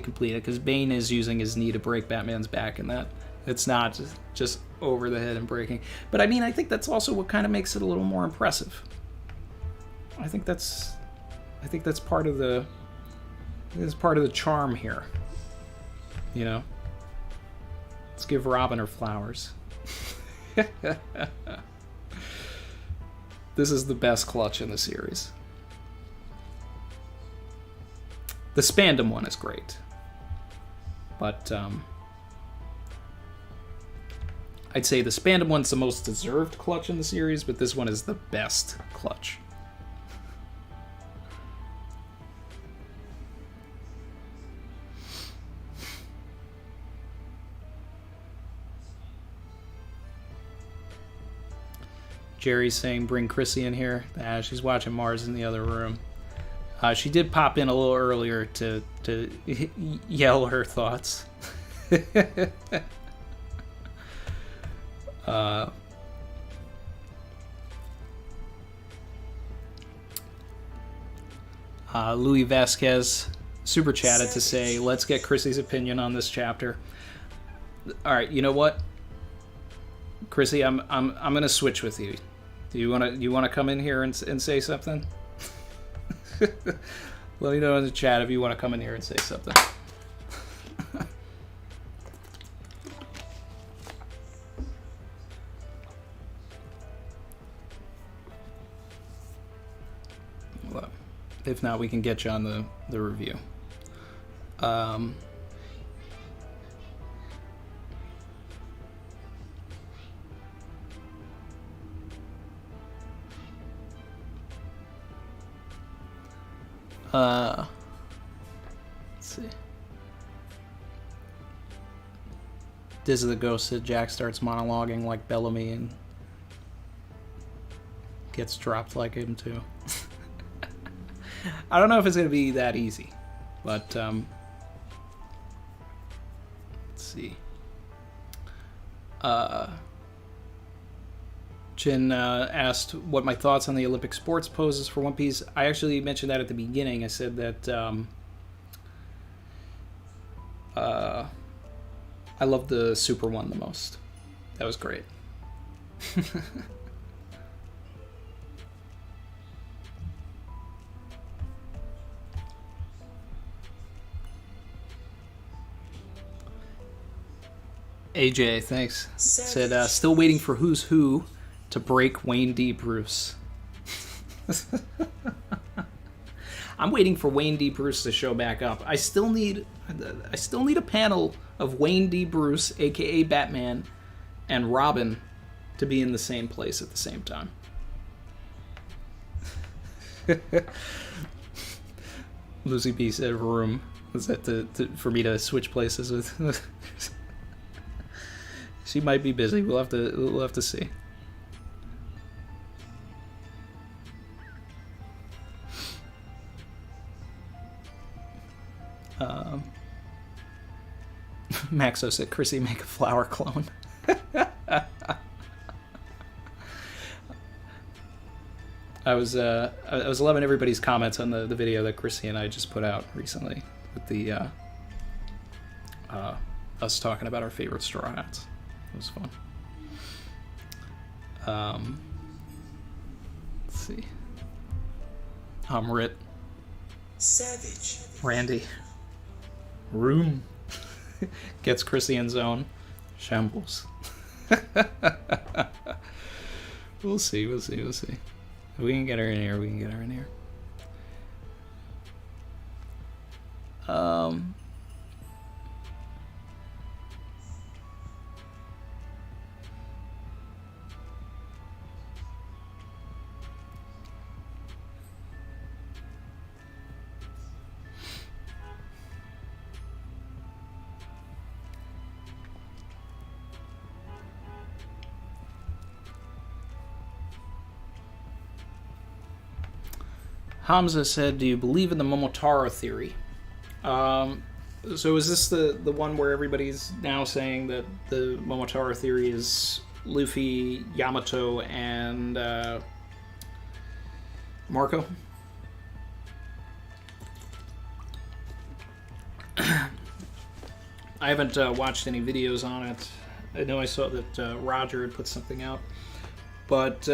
complete it, because Bane is using his knee to break Batman's back, and that it's not just over the head and breaking. But I mean, I think that's also what kind of makes it a little more impressive. I think that's part of the... It's part of the charm here. You know? Let's give Robin her flowers. This is the best clutch in the series. The Spandam one is great. But, I'd say the Spandam one's the most deserved clutch in the series, but this one is the best clutch. Jerry's saying, bring Chrissy in here. She's watching Mars in the other room. She did pop in a little earlier to yell her thoughts. Louis Vasquez super chatted to say, let's get Chrissy's opinion on this chapter. All right, you know what? Chrissy, I'm gonna switch with you. Do you wanna come in here and say something? Let me know in the chat if you want to come in here and say something. Well, if not, we can get you on the review. Let's see. Diz of the Ghost said Jack starts monologuing like Bellamy and gets dropped like him too. I don't know if it's going to be that easy, but let's see. Jin asked what my thoughts on the Olympic sports poses for One Piece. I actually mentioned that at the beginning. I said that I love the Super one the most. That was great. AJ, thanks. Said, still waiting for Who's Who to break Wayne D. Bruce. I'm waiting for Wayne D. Bruce to show back up. I still need a panel of Wayne D. Bruce, aka Batman, and Robin to be in the same place at the same time. Lucy B said room. Is that for me to switch places with? She might be busy. We'll have to see. Maxo said, Chrissy, make a flower clone. I was loving everybody's comments on the video that Chrissy and I just put out recently with the us talking about our favorite straw hats. It was fun. Let's see. Rit. Savage. Randy. Room. Gets Chrissy in zone. Shambles. We'll see. If we can get her in here, we can get her in here. Hamza said, do you believe in the Momotaro theory? So is this the one where everybody's now saying that the Momotaro theory is Luffy, Yamato, and Marco? I haven't watched any videos on it. I know I saw that Roger had put something out. But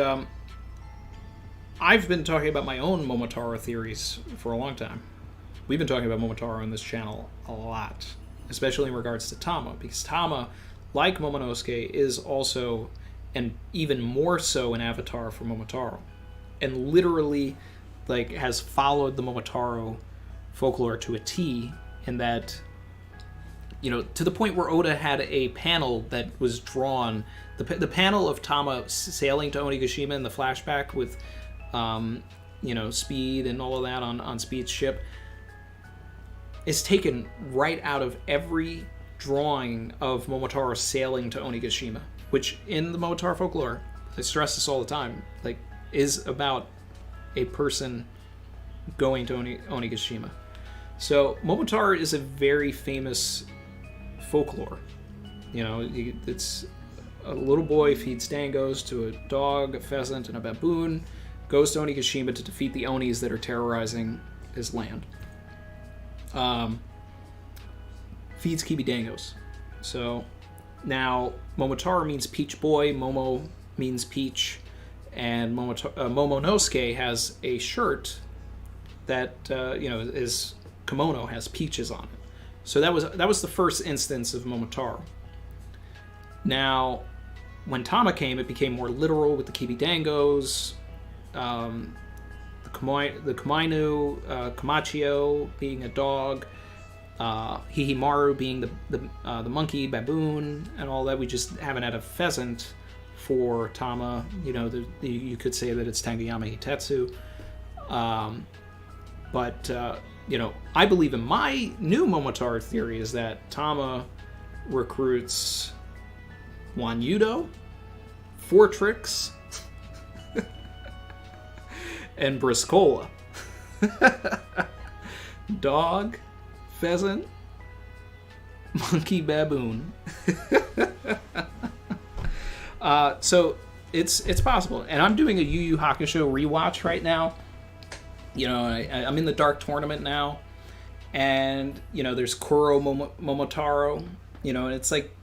I've been talking about my own Momotaro theories for a long time. We've been talking about Momotaro on this channel a lot, especially in regards to Tama, because Tama, like Momonosuke, is also, and even more so, an avatar for Momotaro, and literally, like, has followed the Momotaro folklore to a T, in that, you know, to the point where Oda had a panel that was drawn, the panel of Tama sailing to Onigashima in the flashback with, you know, Speed and all of that on Speed's ship, is taken right out of every drawing of Momotaro sailing to Onigashima, which in the Momotaro folklore, I stress this all the time, like, is about a person going to Onigashima. So Momotaro is a very famous folklore. You know, it's a little boy feeds dangos to a dog, a pheasant, and a baboon, goes to Onigashima to defeat the Onis that are terrorizing his land. Feeds kibi dangos. So now Momotaro means peach boy, Momo means peach, and Momonosuke has a shirt that you know, his kimono has peaches on it. So that was the first instance of Momotaro. Now, when Tama came, it became more literal with the kibi dangos, the Kamainu, Kamachio being a dog, Hihimaru being the monkey, baboon, and all that. We just haven't had a pheasant for Tama. You know, you could say that it's Tangayama Hitetsu. But you know, I believe in my new Momotaro theory is that Tama recruits Wanyudo, Fortrix, and Briscola. Dog, pheasant, monkey, baboon. So it's possible. And I'm doing a Yu Yu Hakusho rewatch right now. You know, I'm in the Dark Tournament now. And, you know, there's Kuro Momotaro. You know, and it's like,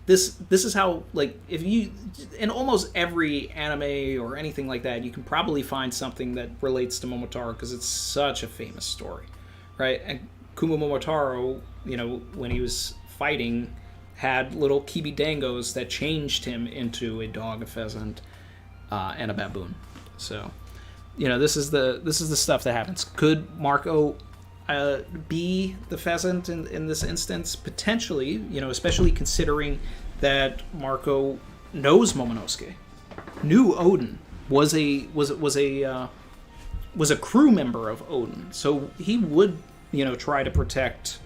this is how, like, if you, in almost every anime or anything like that, you can probably find something that relates to Momotaro because it's such a famous story, right? And Kuma Momotaro, you know, when he was fighting, had little kibi dangos that changed him into a dog, a pheasant, and a baboon. So, you know, this is the stuff that happens. Could Marco be the pheasant in this instance? Potentially, you know, especially considering that Marco knows Momonosuke, knew Odin, was a crew member of Odin, so he would, you know, try to protect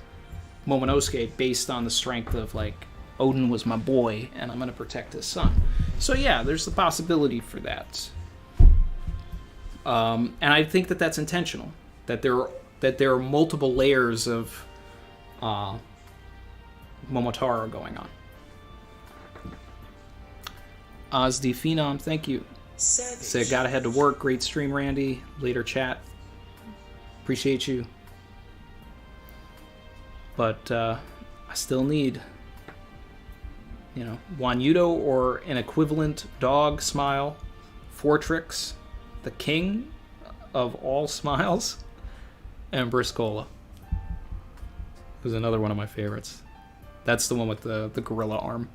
Momonosuke based on the strength of, like, Odin was my boy and I'm going to protect his son. So yeah, there's the possibility for that. And I think that that's intentional, that there are multiple layers of Momotaro going on. Ozzy Phenom, thank you. Said, gotta head to work. Great stream, Randy. Later chat. Appreciate you. But I still need, you know, Wanyudo or an equivalent dog smile. Fortrix, the king of all smiles. And Briscola is another one of my favorites. That's the one with the gorilla arm.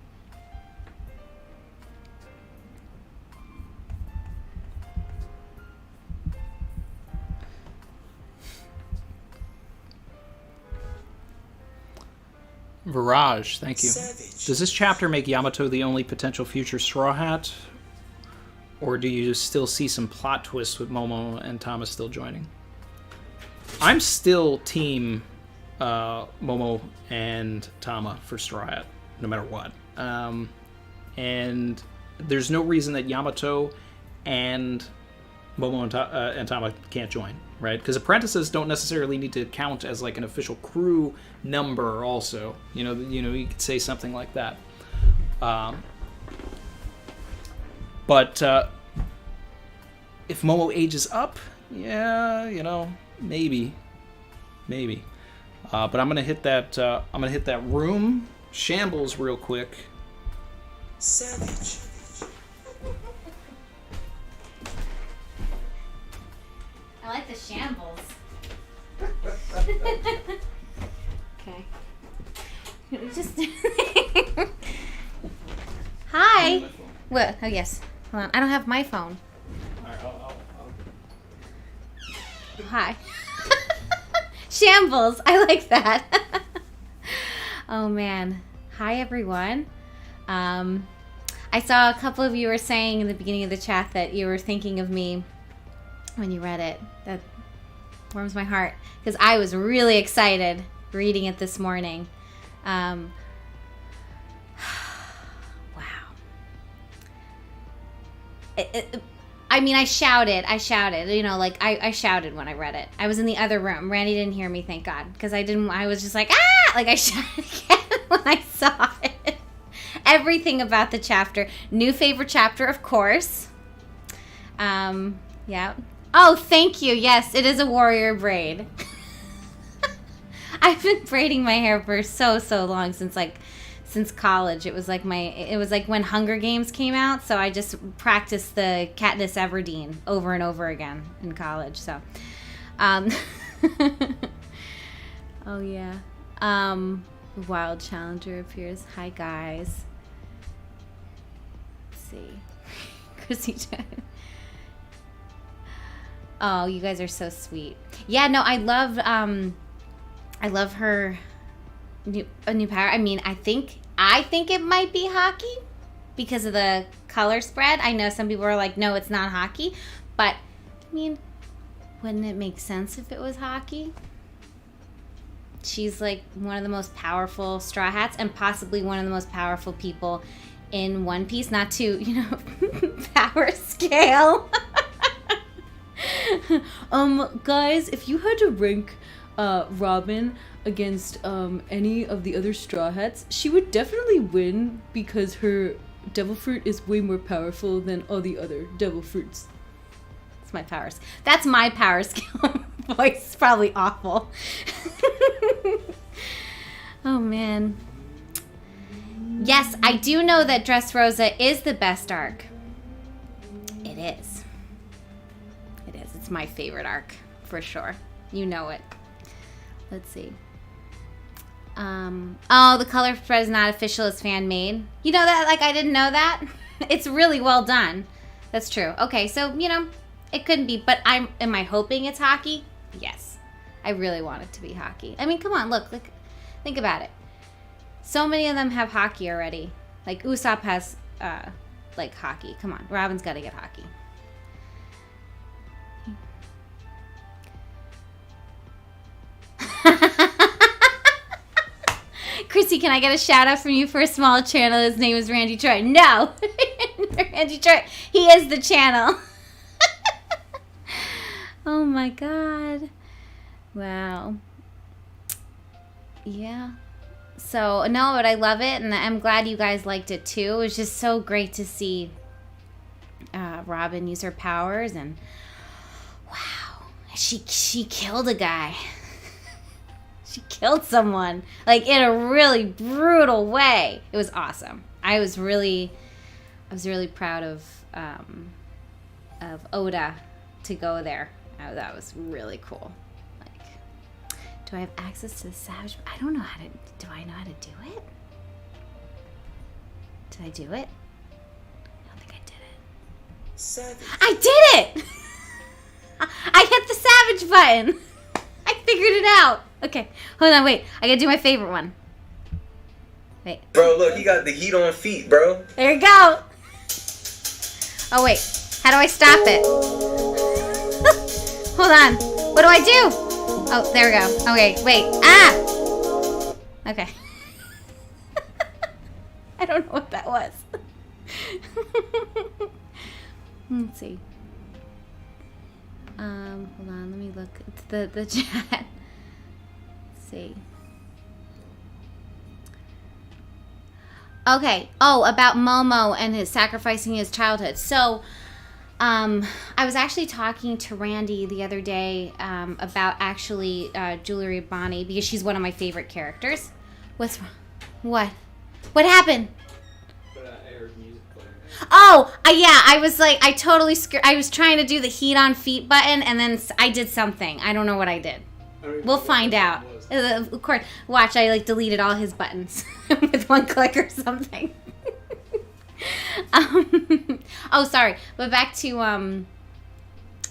Virage, thank you. Savage. Does this chapter make Yamato the only potential future Straw Hat? Or do you still see some plot twists with Momo and Thomas still joining? I'm still team Momo and Tama for Straw Hat, no matter what. And there's no reason that Yamato and Momo and Tama can't join, right? Because apprentices don't necessarily need to count as like an official crew number. Also, you know, you could say something like that. But if Momo ages up, yeah, you know, maybe. But I'm gonna hit that. I'm gonna hit that room shambles real quick. Savage. I like the shambles. Okay. Just. Hi. What? Oh yes. Hold on. I don't have my phone. Hi. Shambles. I like that. Oh man. Hi everyone. I saw a couple of you were saying in the beginning of the chat that you were thinking of me when you read it. That warms my heart because I was really excited reading it this morning. Wow. I mean, I shouted, you know, like I shouted when I read it. I was in the other room. Randy didn't hear me, thank God, because I was just like, ah, like I shouted again when I saw it. Everything about the chapter. New favorite chapter, of course. Yeah. Oh, thank you. Yes, it is a warrior braid. I've been braiding my hair for so long, since college. It was like when Hunger Games came out, so I just practiced the Katniss Everdeen over and over again in college. So, oh yeah. Wild Challenger appears. Hi guys. Let's see. Chrissy. Oh, you guys are so sweet. Yeah, no, I love her new power. I mean, I think it might be hockey because of the color spread. I know some people are like, no, it's not hockey, but I mean, wouldn't it make sense if it was hockey? She's like one of the most powerful Straw Hats and possibly one of the most powerful people in One Piece. Not to, you know, power scale. Guys, if you had to rank Robin against any of the other Straw Hats, she would definitely win because her devil fruit is way more powerful than all the other devil fruits. That's my powers. That's my power skill. Voice is probably awful. Oh man. Yes, I do know that Dressrosa is the best arc. It is. It is. It's my favorite arc for sure. You know it. Let's see. Oh, the color spread is not official. It's fan made. You know that? Like, I didn't know that. It's really well done. That's true. Okay, so, you know, it couldn't be. But am I hoping it's hockey? Yes. I really want it to be hockey. I mean, come on, look. Think about it. So many of them have hockey already. Like, Usopp has, like, hockey. Come on. Robin's got to get hockey. Chrissy, can I get a shout out from you for a small channel? His name is Randy Troy. No! Randy Troy. He is the channel. Oh my god. Wow. Yeah. So, no, but I love it, and I'm glad you guys liked it too. It was just so great to see Robin use her powers, and wow. She killed a guy. She killed someone, like, in a really brutal way. It was awesome. I was really proud of Oda to go there. That was really cool. Like, do I have access to the Savage? I don't know how to. Do I know how to do it? Did I do it? I don't think I did it. Savage. I did it! I hit the Savage button. I figured it out. Okay, hold on, wait. I gotta do my favorite one. Wait. Bro, look, he got the heat on feet, bro. There you go. Oh, wait. How do I stop it? Hold on. What do I do? Oh, there we go. Okay, wait. Ah! Okay. I don't know what that was. Let's see. Hold on, let me look at the chat. Let's see. Okay. Oh, about Momo and his sacrificing his childhood. So, I was actually talking to Randy the other day about actually Jewelry Bonnie, because she's one of my favorite characters. What's wrong? What happened? I heard music playing. Oh, yeah, I was like, I totally I was trying to do the heat on feet button, and then I did something. I don't know what I did. We'll find out. Of course. Watch, I like deleted all his buttons with one click or something. Oh, sorry. But back to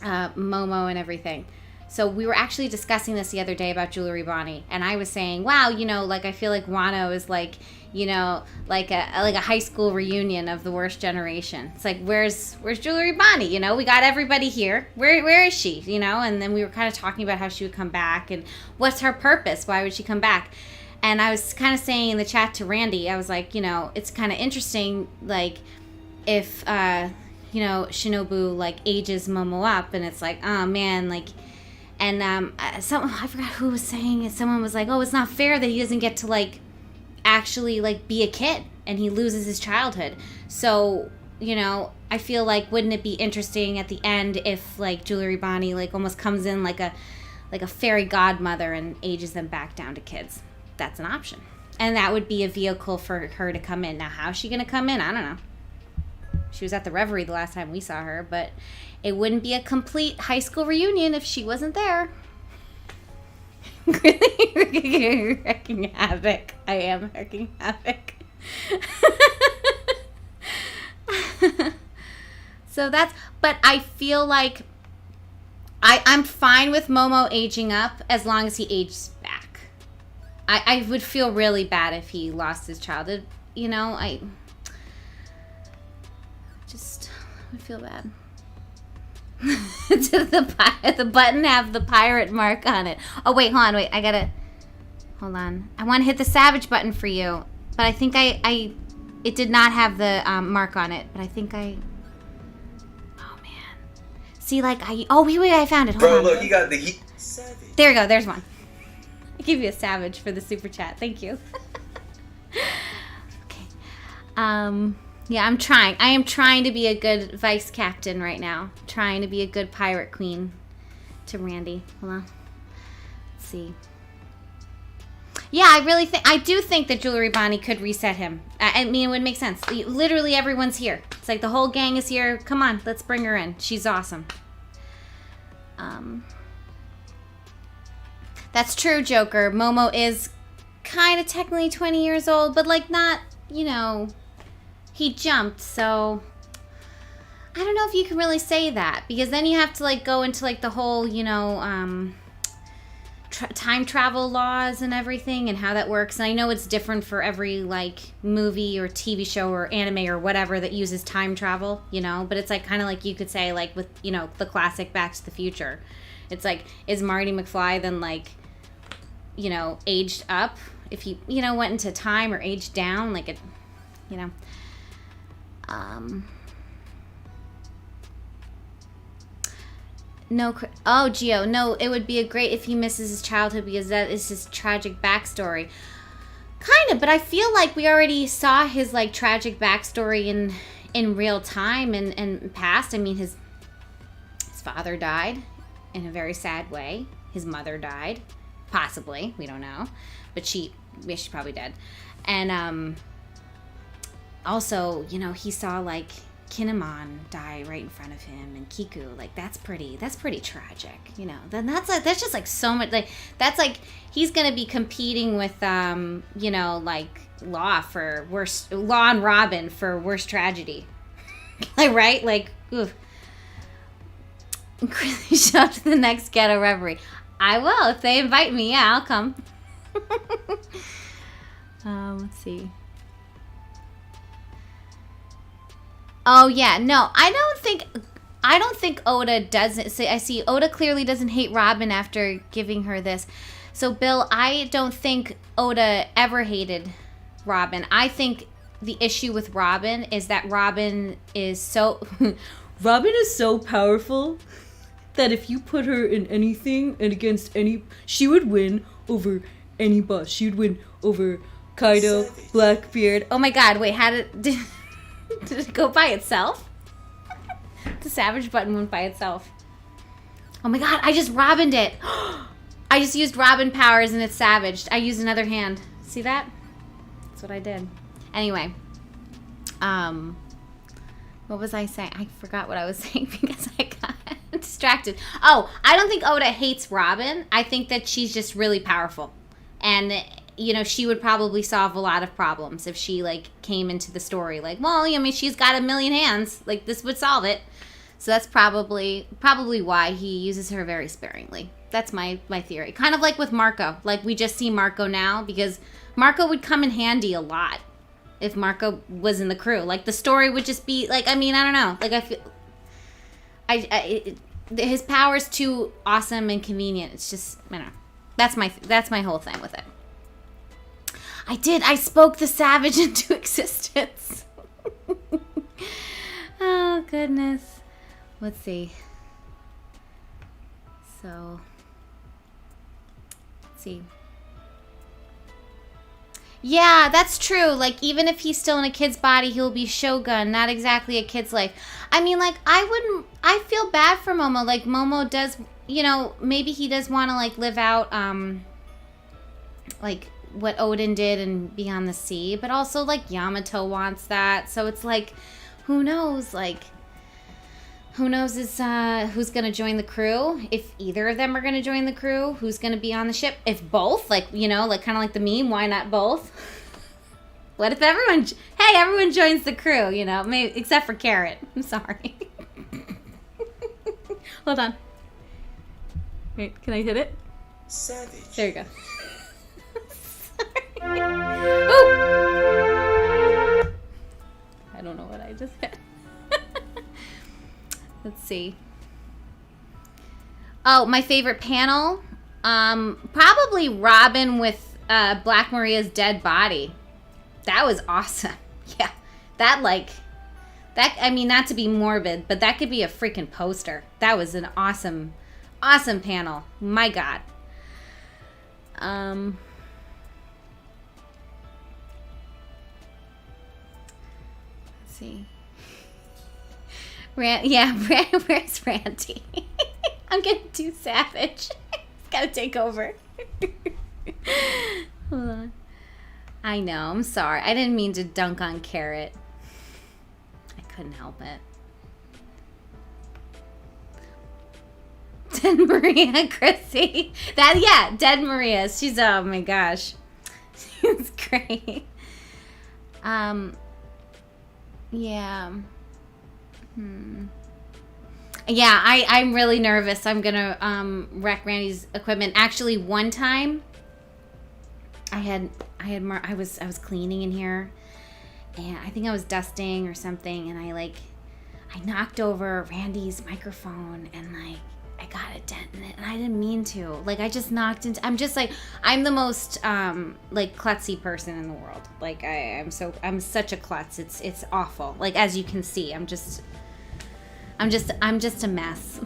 Momo and everything. So we were actually discussing this the other day about Jewelry Bonnie, and I was saying, wow, you know, like I feel like Wano is like, you know, like a high school reunion of the worst generation. It's like, where's Jewelry Bonnie? You know, we got everybody here. Where is she? You know, and then we were kind of talking about how she would come back and what's her purpose? Why would she come back? And I was kind of saying in the chat to Randy, I was like, you know, it's kind of interesting, like, if, you know, Shinobu, like, ages Momo up, and it's like, oh, man, like, and I forgot who was saying it. Someone was like, oh, it's not fair that he doesn't get to, like, actually, like, be a kid, and he loses his childhood. So, you know, I feel like, wouldn't it be interesting at the end if, like, Jewelry Bonnie, like, almost comes in like a fairy godmother and ages them back down to kids? That's an option. And that would be a vehicle for her to come in. Now, how's she going to come in? I don't know. She was at the Reverie the last time we saw her, but it wouldn't be a complete high school reunion if she wasn't there. Really wrecking havoc. I am wrecking havoc. So that's, but I feel like I'm fine with Momo aging up as long as he ages back. I would feel really bad if he lost his childhood. You know, I would feel bad. Does the button have the pirate mark on it? Oh, wait, hold on. Hold on. I want to hit the Savage button for you. But I think it did not have the mark on it. But I think oh, man. See, like, wait, I found it. Hold on. Bro, look, you got the heat. There you go, there's one. I give you a Savage for the super chat. Thank you. Okay. Yeah, I'm trying. I am trying to be a good vice captain right now. Trying to be a good pirate queen to Randy. Hold on. Let's see. Yeah, I do think that Jewelry Bonnie could reset him. I mean, it would make sense. Literally everyone's here. It's like the whole gang is here. Come on, let's bring her in. She's awesome. That's true, Joker. Momo is kind of technically 20 years old, but like not, you know, he jumped, so I don't know if you can really say that, because then you have to like go into like the whole, you know, time travel laws and everything and how that works. And I know it's different for every like movie or TV show or anime or whatever that uses time travel, you know, but it's like kind of like you could say like with, you know, the classic Back to the Future. It's like, is Marty McFly then like, you know, aged up if he, you know, went into time, or aged down, like it, you know. No, oh, Gio, no, it would be great if he misses his childhood, because that is his tragic backstory. Kind of, but I feel like we already saw his like tragic backstory in real time and past. I mean, his father died in a very sad way. His mother died, possibly, we don't know, but she's probably dead. And also, you know, he saw like Kinemon die right in front of him, and Kiku, like that's pretty tragic, you know. Then that's just like so much, like that's like he's gonna be competing with you know, like Law and Robin for worst tragedy. Like, right? Like, oof. Chrissy, show up to the next Ghetto Reverie. I will, if they invite me. Yeah, I'll come. Let's see. Oh yeah, no, I don't think Oda doesn't say. I see Oda clearly doesn't hate Robin after giving her this. So Bill, I don't think Oda ever hated Robin. I think the issue with Robin is that Robin is so Robin is so powerful that if you put her in anything and against any, she would win over any boss. She would win over Kaido, Savage. Blackbeard. Oh my god, wait, did it go by itself? The Savage button went by itself. Oh my god, I just Robined it. I just used Robin powers and it's savaged. I used another hand. See that? That's what I did. Anyway. What was I saying? I forgot what I was saying because I got distracted. Oh, I don't think Oda hates Robin. I think that she's just really powerful. And, you know, she would probably solve a lot of problems if she, like, came into the story. Like, well, I mean, she's got a million hands. Like, this would solve it. So that's probably why he uses her very sparingly. That's my theory. Kind of like with Marco. Like, we just see Marco now because Marco would come in handy a lot if Marco was in the crew. Like, the story would just be, like, I mean, I don't know. Like, I feel... his power's too awesome and convenient. It's just, I don't know. That's my whole thing with it. I spoke the Savage into existence. Oh, goodness. Let's see. So, let's see. Yeah, that's true. Like, even if he's still in a kid's body, he'll be Shogun, not exactly a kid's life. I mean, like, I feel bad for Momo. Like, Momo does, you know, maybe he does want to, like, live out, like, what Odin did and Beyond the Sea. But also, like, Yamato wants that. So it's like, who knows, like... Who knows who's going to join the crew? If either of them are going to join the crew, who's going to be on the ship? If both, like, you know, like kind of like the meme, why not both? What if everyone joins the crew, you know, maybe, except for Carrot. I'm sorry. Hold on. Wait, can I hit it? Savage. There you go. Sorry. Ooh. I don't know what I just hit. Let's see. Oh, my favorite panel? Probably Robin with Black Maria's dead body. That was awesome. Yeah. I mean, not to be morbid, but that could be a freaking poster. That was an awesome, awesome panel. My God. Let's see. Where's Randy? I'm getting too savage. Gotta take over. Hold on. I know, I'm sorry. I didn't mean to dunk on Carrot. I couldn't help it. Dead Maria, Chrissy. Dead Maria. She's, oh my gosh. She's great. Yeah. Yeah, I'm really nervous. I'm gonna wreck Randy's equipment. Actually, one time, I was cleaning in here, and I think I was dusting or something, and I knocked over Randy's microphone, and like I got a dent in it, and I didn't mean to. Like, I just knocked into. I'm just like, I'm the most like klutzy person in the world. Like, I'm such a klutz. It's awful. Like, as you can see, I'm just a mess.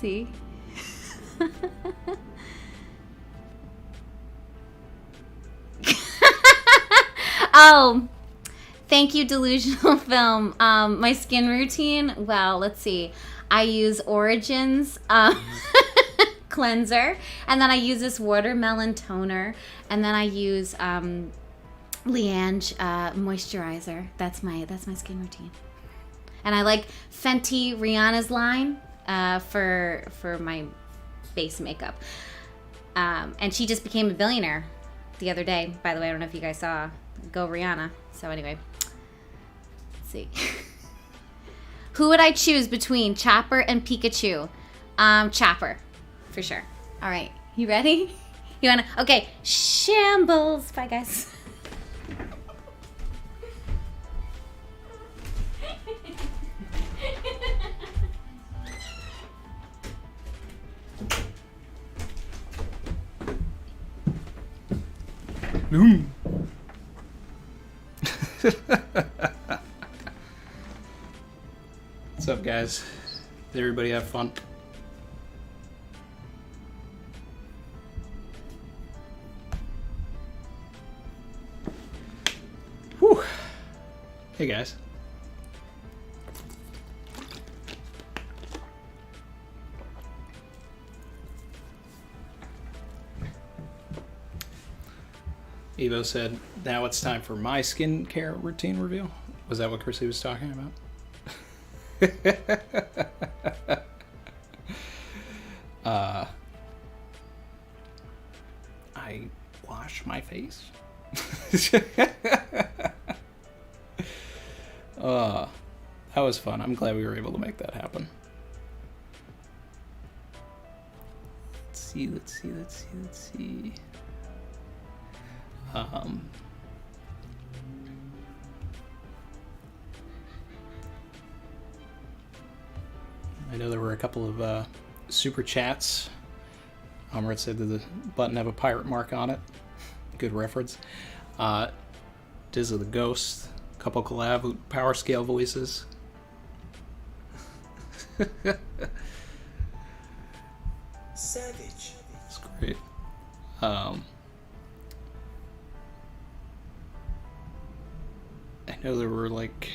See? Oh, thank you, Delusional Film. My skin routine, well, let's see. I use Origins cleanser, and then I use this watermelon toner, and then I use Leange moisturizer. That's my skin routine. And I like Fenty Rihanna's line for my base makeup. And she just became a billionaire the other day. By the way, I don't know if you guys saw. Go Rihanna. So anyway, let's see. Who would I choose between Chopper and Pikachu? Chopper, for sure. All right, you ready? You wanna? Okay, shambles. Bye, guys. What's up, guys? Did everybody have fun? Whew. Hey, guys. Evo said, now it's time for my skincare routine reveal. Was that what Chrissy was talking about? I wash my face. That was fun. I'm glad we were able to make that happen. Let's see. I know there were a couple of super chats. Where it said that the button have a pirate mark on it. Good reference. Diz of the Ghost. A couple collab power scale voices. Savage. It's great. I know there were like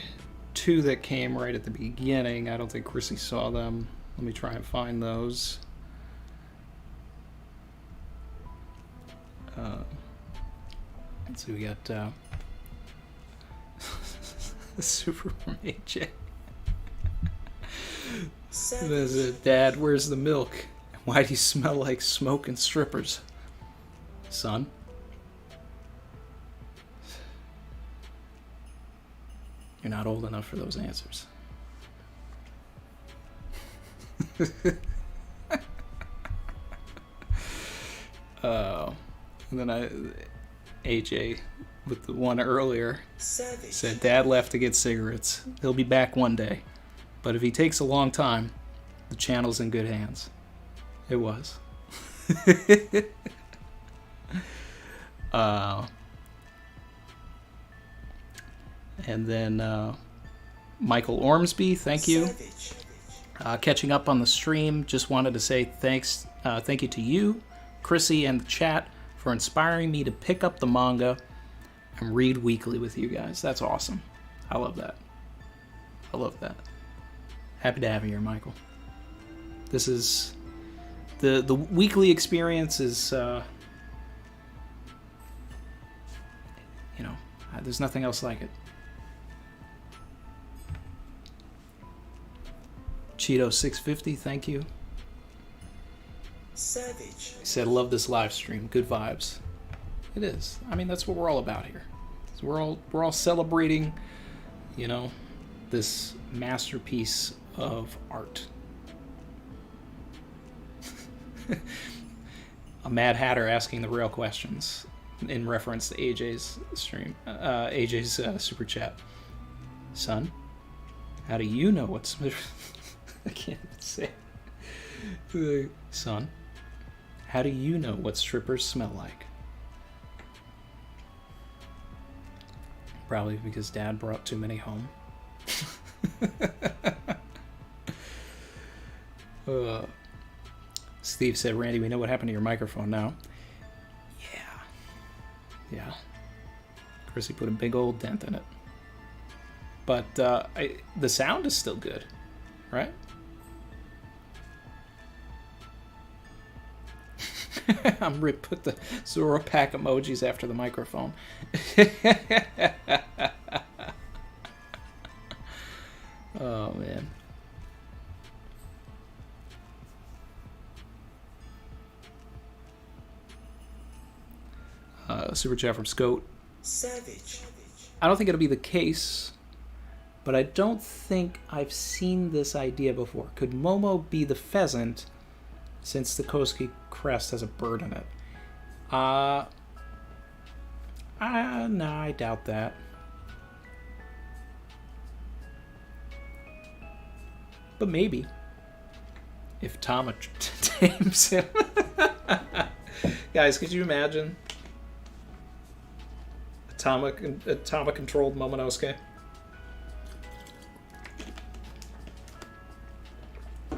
2 that came right at the beginning. I don't think Chrissy saw them. Let me try and find those. Let's see, we got Super from AJ. There's a Dad, where's the milk? Why do you smell like smoke and strippers? Son? You're not old enough for those answers. And then AJ, with the one earlier, Savage. said Dad left to get cigarettes. He'll be back one day. But if he takes a long time, the channel's in good hands. It was. And then Michael Ormsby, thank you. Savage. Catching up on the stream, just wanted to say thank you to you, Chrissy, and the chat for inspiring me to pick up the manga and read weekly with you guys. That's awesome. I love that. I love that. Happy to have you here, Michael. This is the weekly experience is there's nothing else like it. Cheeto 650, thank you. Savage. He said, love this live stream. Good vibes. It is. I mean, that's what we're all about here. So we're all celebrating, this masterpiece of art. A Mad Hatter asking the real questions in reference to AJ's stream, AJ's super chat. Son, how do you know what's... I can't even say it. Son, how do you know what strippers smell like? Probably because Dad brought too many home. Steve said, Randy, we know what happened to your microphone now. Yeah. Chrissy put a big old dent in it. But the sound is still good, right? I'm Rip put the Zoro pack emojis after the microphone. Oh, man. Super chat from Scout. Savage. I don't think it'll be the case, but I don't think I've seen this idea before. Could Momo be the pheasant since the Kosuke crest has a bird in it? No, I doubt that. But maybe. If Tama tames him. Guys, could you imagine? A Tama controlled Momonosuke.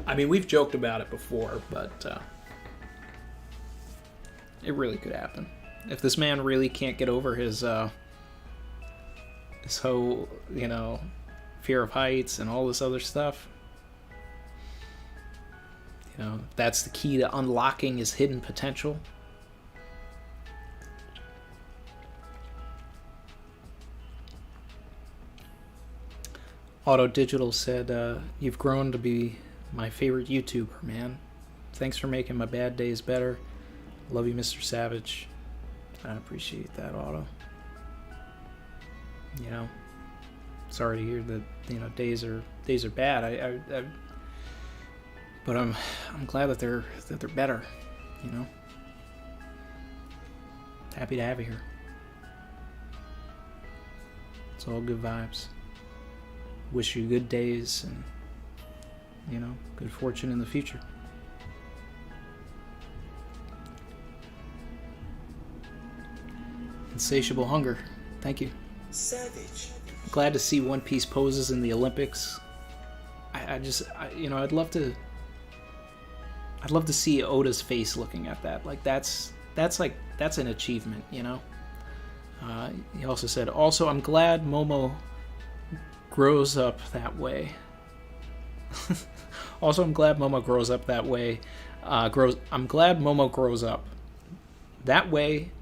I mean, we've joked about it before, but it really could happen. If this man really can't get over his whole, fear of heights and all this other stuff, that's the key to unlocking his hidden potential. Auto Digital said, you've grown to be my favorite YouTuber, man. Thanks for making my bad days better. Love you, Mr. Savage. I appreciate that, Auto. Sorry to hear that, days are bad. But I'm glad that they're better, Happy to have you here. It's all good vibes. Wish you good days and, good fortune in the future. Insatiable Hunger. Thank you. Savage. Glad to see One Piece poses in the Olympics. I'd love to see Oda's face looking at that. Like that's an achievement, He also said, I'm glad Momo grows up that way. I'm glad Momo grows up that way. I'm glad Momo grows up. That way,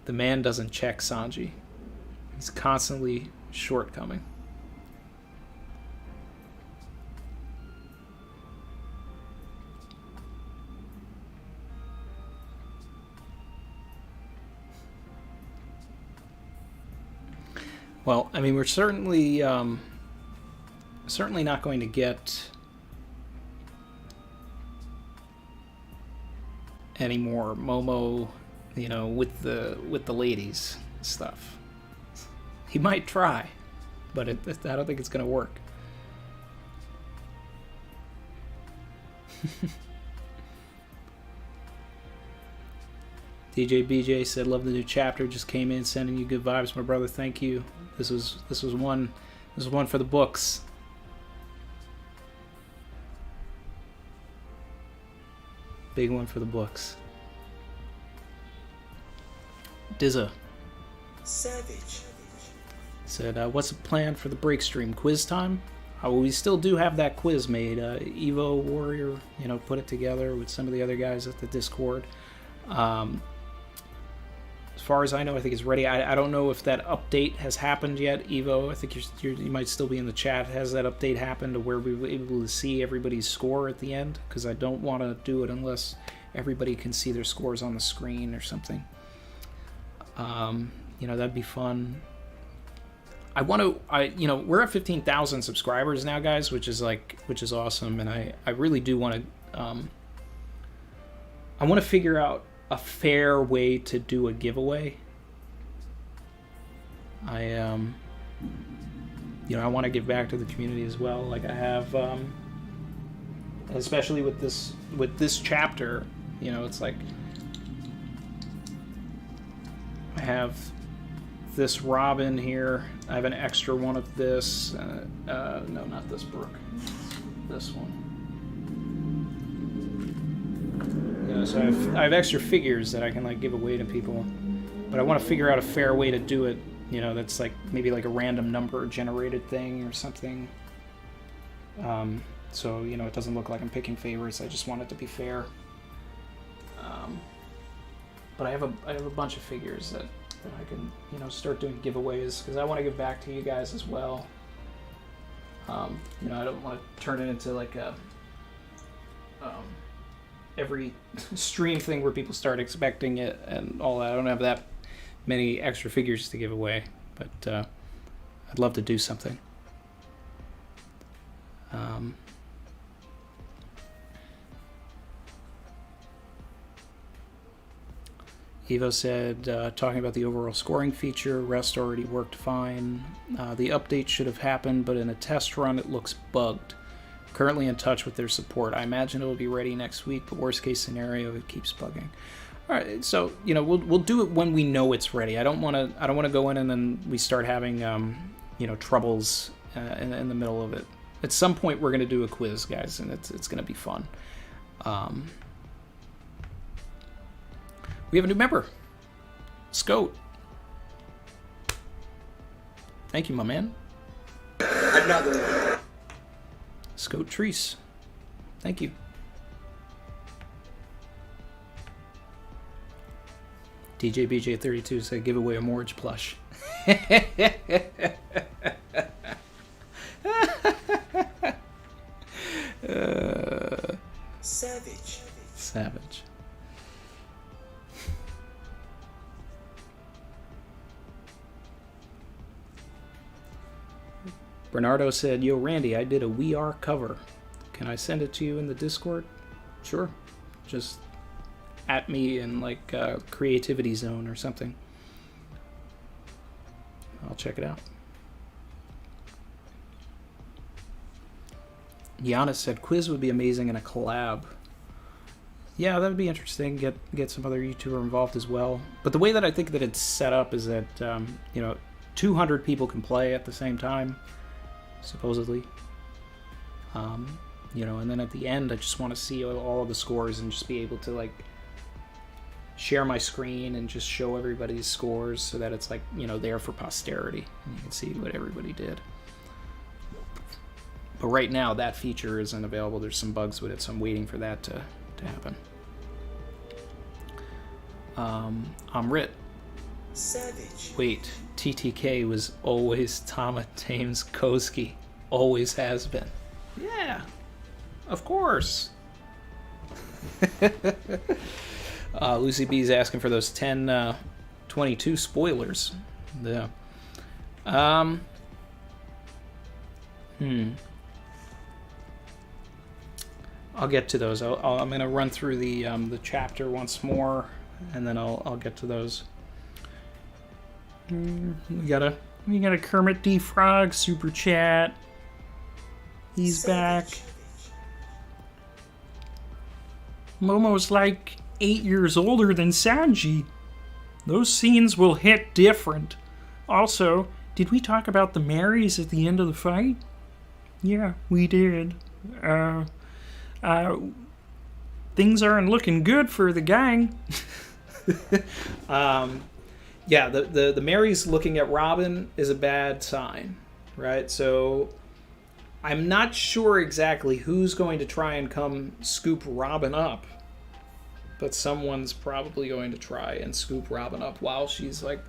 the man doesn't check Sanji. He's constantly shortcoming. Well, I mean, we're certainly not going to get any more Momo, with the ladies stuff. He might try, but I don't think it's going to work. DJ BJ said, "Love the new chapter. Just came in, sending you good vibes, my brother. Thank you. This was one for the books." Big one for the books. Dizza Savage. said, "What's the plan for the break stream? Quiz time? We still do have that quiz made. Evo Warrior, put it together with some of the other guys at the Discord. As far as I know, I think it's ready. I don't know if that update has happened yet, Evo. I think you might still be in the chat. Has that update happened to where we were able to see everybody's score at the end? Because I don't want to do it unless everybody can see their scores on the screen or something. That'd be fun. We're at 15,000 subscribers now, guys, which is awesome, and I really do want to. I want to figure out a fair way to do a giveaway. I want to give back to the community as well, like I have, especially with this chapter. It's like I have this Robin here. I have an extra one of this. No, not this Brooke. This one. So I have extra figures that I can give away to people, but I want to figure out a fair way to do it. That's maybe a random number generated thing or something. So it doesn't look like I'm picking favorites. I just want it to be fair. But I have a bunch of figures that I can start doing giveaways, because I want to give back to you guys as well. I don't want to turn it into a every stream thing where people start expecting it and all that. I don't have that many extra figures to give away, but I'd love to do something. Evo said, talking about the overall scoring feature, rest already worked fine. The update should have happened, but in a test run it looks bugged. Currently in touch with their support. I imagine it will be ready next week, but worst case scenario, it keeps bugging. All right, so we'll do it when we know it's ready. I don't want to go in and then we start having troubles in the middle of it. At some point, we're going to do a quiz, guys, and it's going to be fun. We have a new member. Scout. Thank you, my man. Another one. Scout Treese. Thank you. DJBJ32 said, give away a Morge plush. Savage. Savage. Bernardo said, yo, Randy, I did a We Are cover. Can I send it to you in the Discord? Sure. Just at me in, like, Creativity Zone or something. I'll check it out. Giannis said, quiz would be amazing in a collab. Yeah, that would be interesting. Get some other YouTuber involved as well. But the way that I think that it's set up is that, 200 people can play at the same time, supposedly. And then at the end, I just want to see all of the scores and just be able to, like, share my screen and just show everybody's scores so that it's, like, there for posterity. And you can see what everybody did. But right now, that feature isn't available. There's some bugs with it, so I'm waiting for that to happen. Rit. Savage. Wait, TTK was always Tama James Koski. Always has been. Yeah, of course. Lucy B's asking for those 10-22 spoilers. Yeah. I'll get to those. I'm gonna run through the chapter once more, and then I'll get to those. We got a Kermit D Frog super chat. He's back. Momo's like 8 years older than Sanji. Those scenes will hit different. Also, did we talk about the Marys at the end of the fight? Yeah, we did. Things aren't looking good for the gang. Yeah, the Marys looking at Robin is a bad sign, right? So I'm not sure exactly who's going to try and come scoop Robin up, but someone's probably going to try and scoop Robin up while she's, like,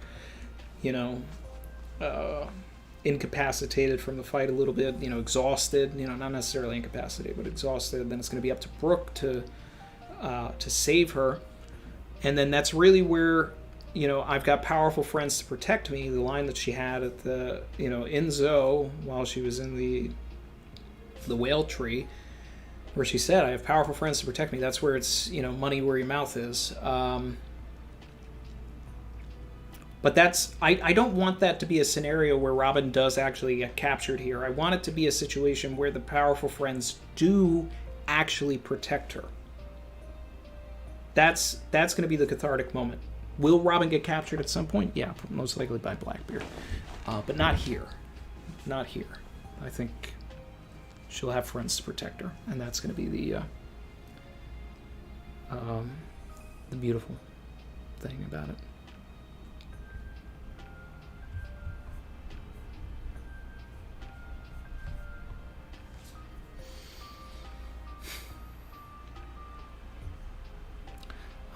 incapacitated from the fight a little bit, exhausted, not necessarily incapacitated, but exhausted. Then it's going to be up to Brooke to save her. And then that's really where, I've got powerful friends to protect me. The line that she had at the, in Zoe while she was in the whale tree, where she said, I have powerful friends to protect me. That's where it's, money where your mouth is. But that's, I don't want that to be a scenario where Robin does actually get captured here. I want it to be a situation where the powerful friends do actually protect her. That's going to be the cathartic moment. Will Robin get captured at some point? Yeah, most likely by Blackbeard. But not here. Not here. I think she'll have friends to protect her, and that's going to be the beautiful thing about it.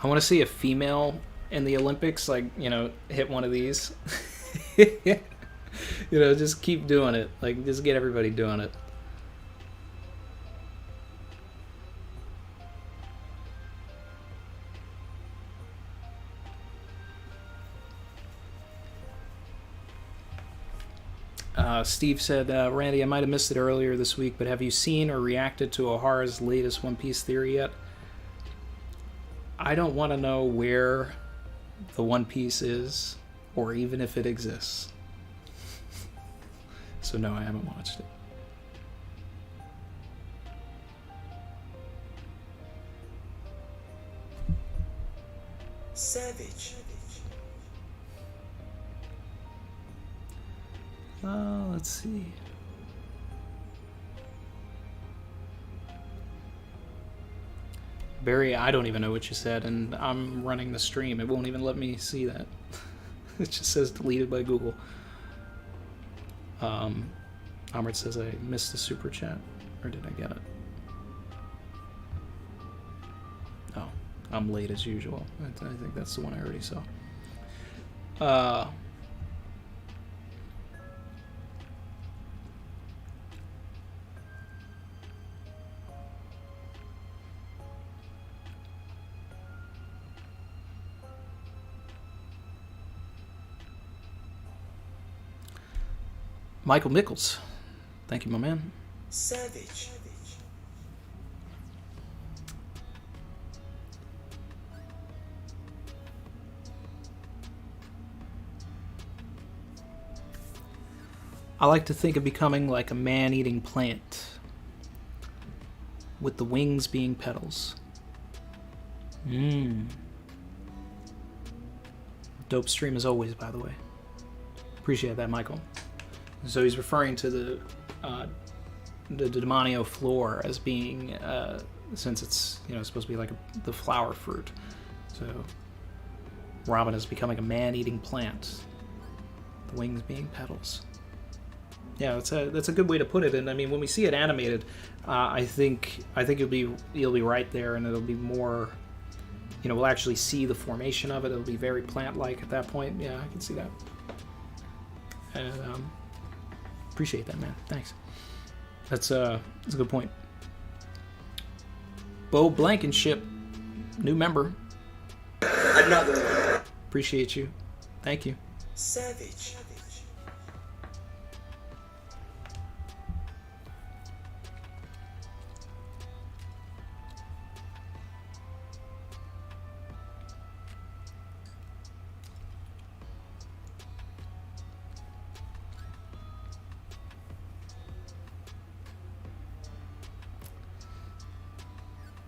I want to see a female in the Olympics, like, hit one of these. Just keep doing it. Like, just get everybody doing it. Steve said, Randy, I might have missed it earlier this week, but have you seen or reacted to O'Hara's latest One Piece theory yet? I don't want to know where the One Piece is, or even if it exists. So no, I haven't watched it. Savage. Let's see. Barry, I don't even know what you said, and I'm running the stream. It won't even let me see that. It just says deleted by Google. Amrit says I missed the super chat, or did I get it? Oh, I'm late as usual. I think that's the one I already saw. Michael Mickles. Thank you, my man. Savage. I like to think of becoming like a man-eating plant, with the wings being petals. Dope stream as always, by the way. Appreciate that, Michael. So he's referring to the Demonio Fleur as being, since it's supposed to be like the flower fruit. So Robin is becoming a man-eating plant, the wings being petals. Yeah, that's a good way to put it. And I mean, when we see it animated, I think you'll be right there, and it'll be more. We'll actually see the formation of it. It'll be very plant-like at that point. Yeah, I can see that. And appreciate that, man. Thanks. That's a good point. Bo Blankenship, new member. Another one. Appreciate you. Thank you. Savage.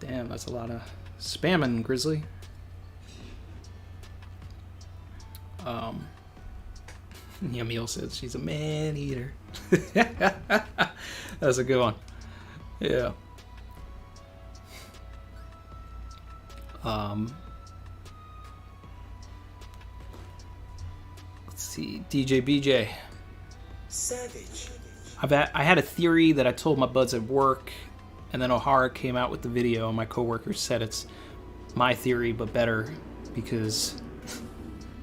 Damn, that's a lot of spamming, Grizzly. Yamil says she's a man eater. That's a good one. Yeah. Let's see, DJ BJ. Savage. I had a theory that I told my buds at work, and then O'Hara came out with the video, and my coworkers said it's my theory but better because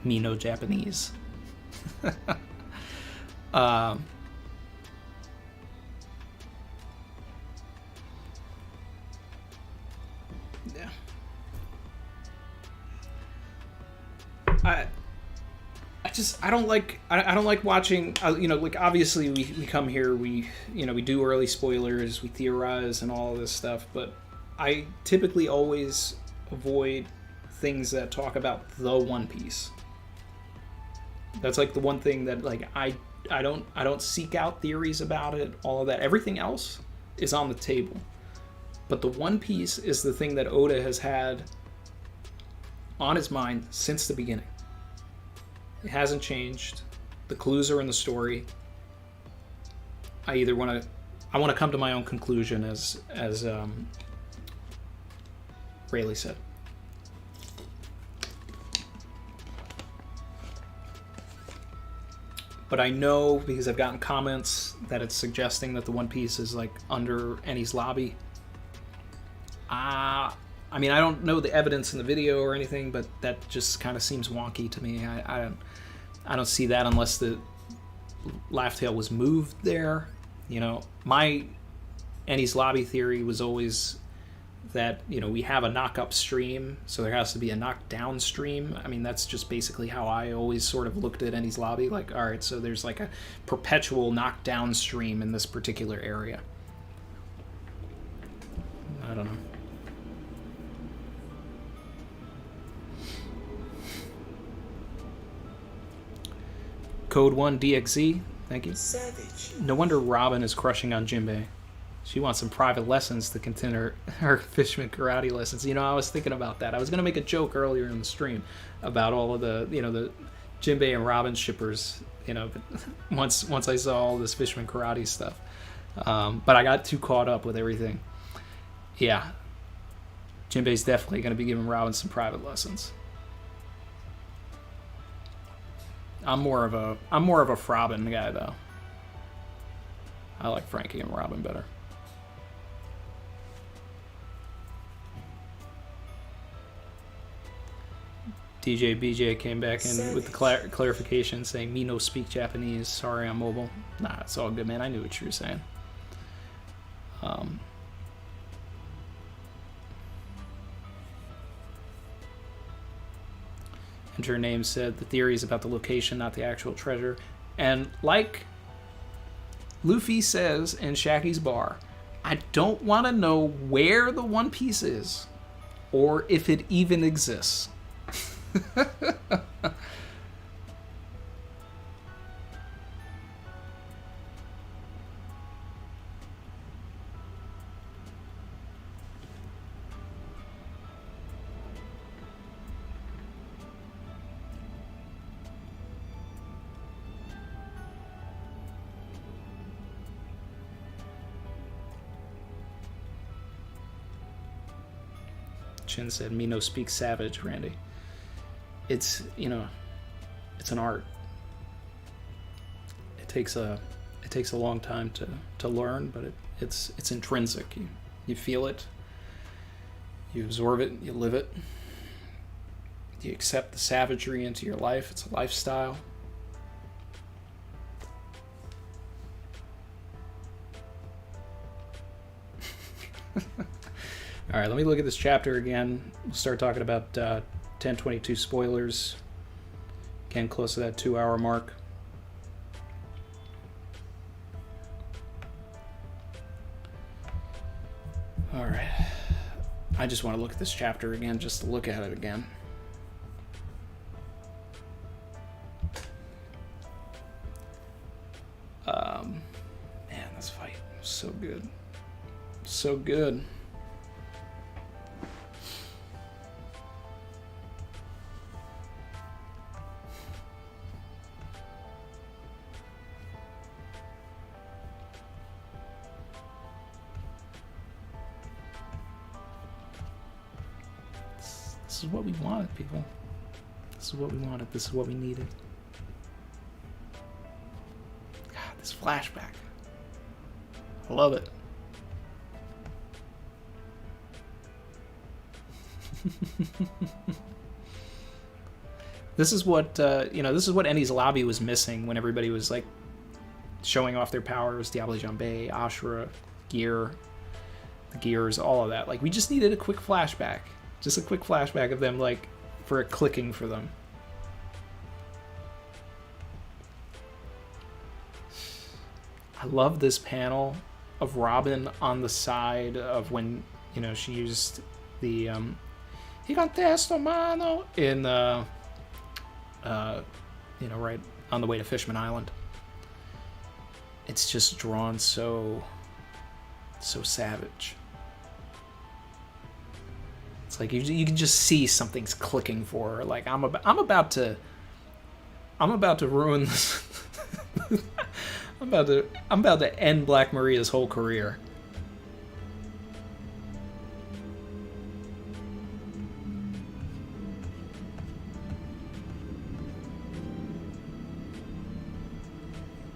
me no Japanese. Yeah. I don't like watching, like obviously we come here, we do early spoilers, we theorize and all of this stuff, but I typically always avoid things that talk about the One Piece. That's like the one thing that like I don't seek out theories about it, all of that. Everything else is on the table. But the One Piece is the thing that Oda has had on his mind since the beginning. It hasn't changed. The clues are in the story. I want to come to my own conclusion, as Rayleigh said. But I know, because I've gotten comments, that it's suggesting that the One Piece is like under Enies Lobby. I mean, I don't know the evidence in the video or anything, but that just kind of seems wonky to me. I don't see that unless the Laugh Tale was moved there. My Enies Lobby theory was always that, we have a knock-up stream, so there has to be a knock-down stream. I mean, that's just basically how I always sort of looked at Enies Lobby. Like, all right, so there's like a perpetual knock-down stream in this particular area. I don't know. Code 1 DXZ, thank you. Savage. No wonder Robin is crushing on Jinbei. She wants some private lessons to continue her fisherman karate lessons. I was thinking about that. I was going to make a joke earlier in the stream about all of the, the Jinbei and Robin shippers, but once I saw all this fisherman karate stuff. But I got too caught up with everything. Yeah. Jinbei's definitely going to be giving Robin some private lessons. I'm more of a Frobin guy though. I like Frankie and Robin better. DJ BJ came back in with the clarification saying, "Me no speak Japanese. Sorry, I'm mobile." Nah, it's all good, man. I knew what you were saying. And her name said the theory is about the location, not the actual treasure. And like Luffy says in Shaki's bar, I don't want to know where the One Piece is, or if it even exists. Chin said, "Me no speak savage, Randy." It's, you know, it's an art. It takes a long time to learn, but it's intrinsic. You feel it, you absorb it, you live it. You accept the savagery into your life. It's a lifestyle. All right, let me look at this chapter again. We'll start talking about 1022 spoilers. Getting close to that 2-hour mark. All right. I just want to look at this chapter again, just to look at it again. Man, this fight was so good. So good. This is what we wanted, people. This is what we wanted. This is what we needed. God, this flashback. I love it. This is what this is what Ennie's lobby was missing when everybody was like showing off their powers. Diable Jambe, Ashura, Gear, the Gears, all of that. Like, we just needed a quick flashback. Just a quick flashback of them, like, for it clicking for them. I love this panel of Robin on the side of when, you know, she used the Gigantesto Mano in you know, right on the way to Fishman Island. It's just drawn so savage. It's like you can just see something's clicking for her. Like, I'm about to ruin this. I'm about to end Black Maria's whole career.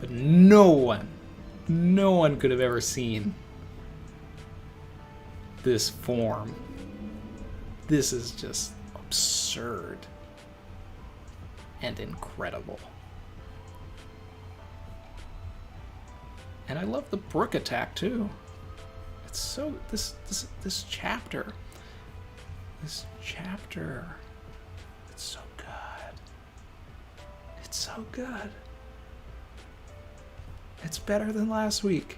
But no one could have ever seen this form. This is just absurd and incredible. And I love the Brook attack too. It's so this chapter. This chapter. It's so good. It's so good. It's better than last week.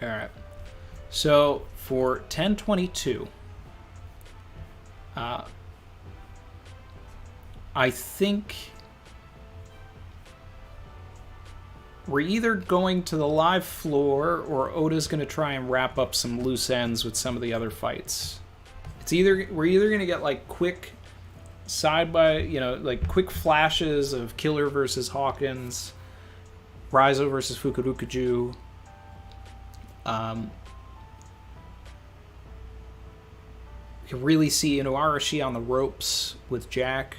All right. So for 1022, I think we're either going to the live floor or Oda's going to try and wrap up some loose ends with some of the other fights. We're either going to get like quick like quick flashes of Killer versus Hawkins, Raizo versus Fukurukuju, You can really see Arashi on the ropes with Jack.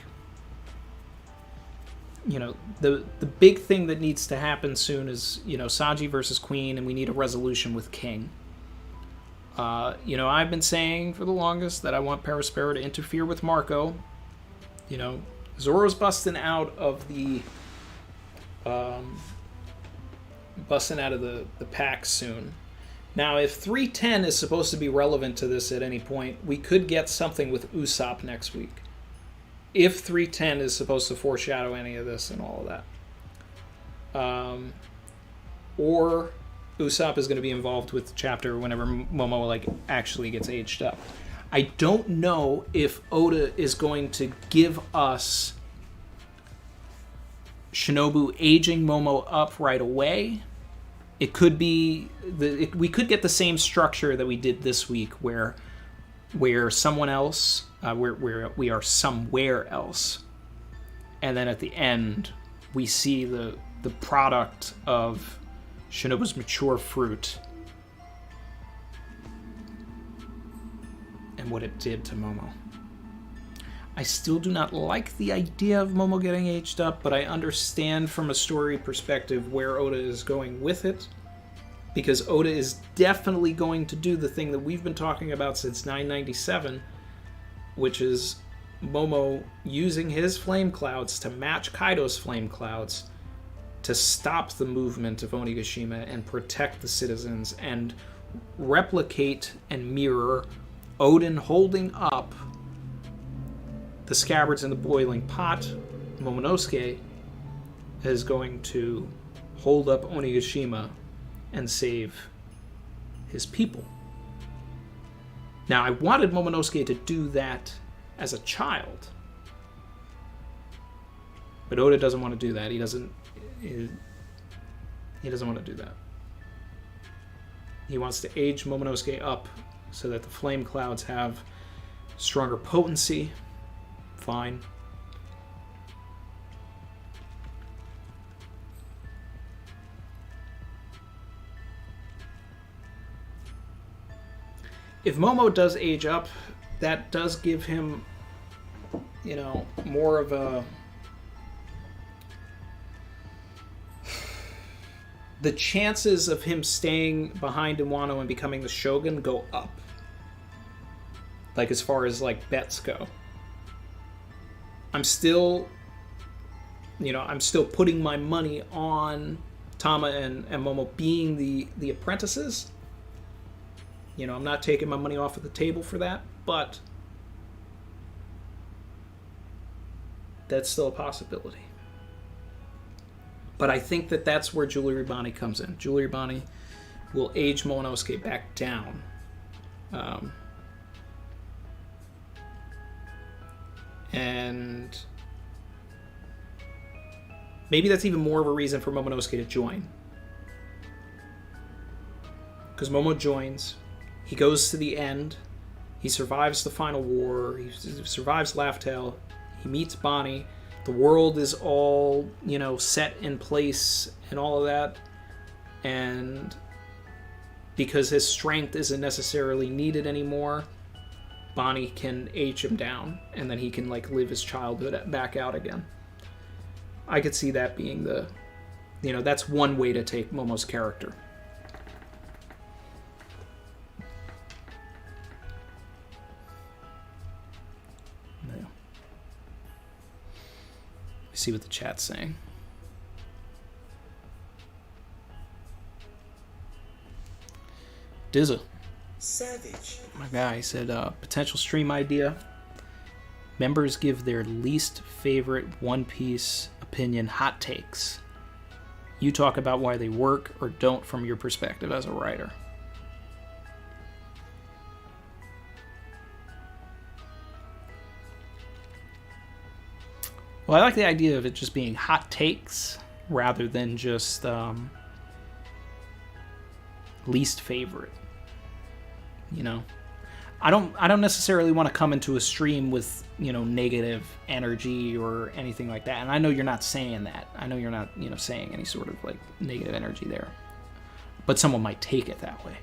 You know, the big thing that needs to happen soon is, you know, Sanji versus Queen, and we need a resolution with King. You know, I've been saying for the longest that I want Perospero to interfere with Marco. You know, Zoro's busting out of the pack soon. Now, if 310 is supposed to be relevant to this at any point, we could get something with Usopp next week. If 310 is supposed to foreshadow any of this and all of that. Or Usopp is going to be involved with the chapter whenever Momo like actually gets aged up. I don't know if Oda is going to give us Shinobu aging Momo up right away. It could be we could get the same structure that we did this week, where someone else, where we are somewhere else, and then at the end we see the product of Shinobu's mature fruit and what it did to Momo. I still do not like the idea of Momo getting aged up, but I understand from a story perspective where Oda is going with it, because Oda is definitely going to do the thing that we've been talking about since 997, which is Momo using his flame clouds to match Kaido's flame clouds to stop the movement of Onigashima and protect the citizens and replicate and mirror Odin holding up the scabbards in the boiling pot. Momonosuke is going to hold up Onigashima and save his people. Now, I wanted Momonosuke to do that as a child, but Oda doesn't want to do that. He doesn't want to do that. He wants to age Momonosuke up so that the flame clouds have stronger potency. Fine. If Momo does age up, that does give him, you know, more of a... The chances of him staying behind in Wano and becoming the Shogun go up. Like, as far as, like, bets go. I'm still putting my money on Tama and Momo being the apprentices. You know, I'm not taking my money off of the table for that, but that's still a possibility. But I think that that's where Julie Ribani comes in. Julie Ribani will age Momonosuke back down. And maybe that's even more of a reason for Momonosuke to join. Because Momo joins, he goes to the end, he survives the final war, he survives Laugh Tale, he meets Bonnie, the world is all, you know, set in place and all of that, and because his strength isn't necessarily needed anymore, Bonnie can age him down, and then he can, like, live his childhood back out again. I could see that being the... You know, that's one way to take Momo's character. Yeah. See what the chat's saying. Dizza. Savage. My guy said, potential stream idea. Members give their least favorite One Piece opinion hot takes. You talk about why they work or don't from your perspective as a writer. Well, I like the idea of it just being hot takes rather than just least favorite. You know, I don't necessarily want to come into a stream with, you know, negative energy or anything like that. And I know you're not saying that. I know you're not, you know, saying any sort of like negative energy there. but someone might take it that way.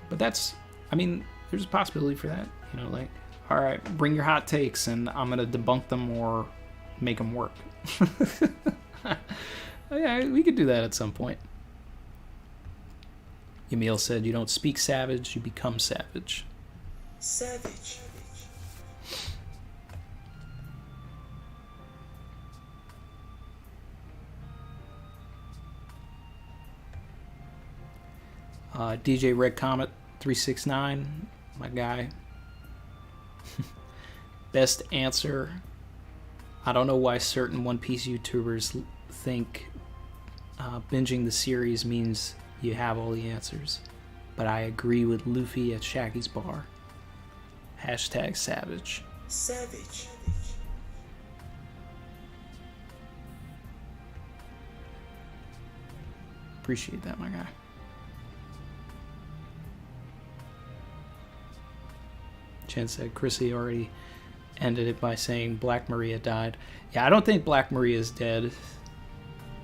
But that's, I mean, there's a possibility for that. You know, like, all right, bring your hot takes, and I'm gonna debunk them or make them work. Yeah, we could do that at some point. Emil said, "You don't speak savage, you become savage." Savage. DJ Red Comet 369, my guy. Best answer. I don't know why certain One Piece YouTubers think binging the series means you have all the answers, but I agree with Luffy at Shaggy's bar. Hashtag savage. Savage. Appreciate that, my guy. Chen said Chrissy already ended it by saying Black Maria died. Yeah, I don't think Black Maria is dead.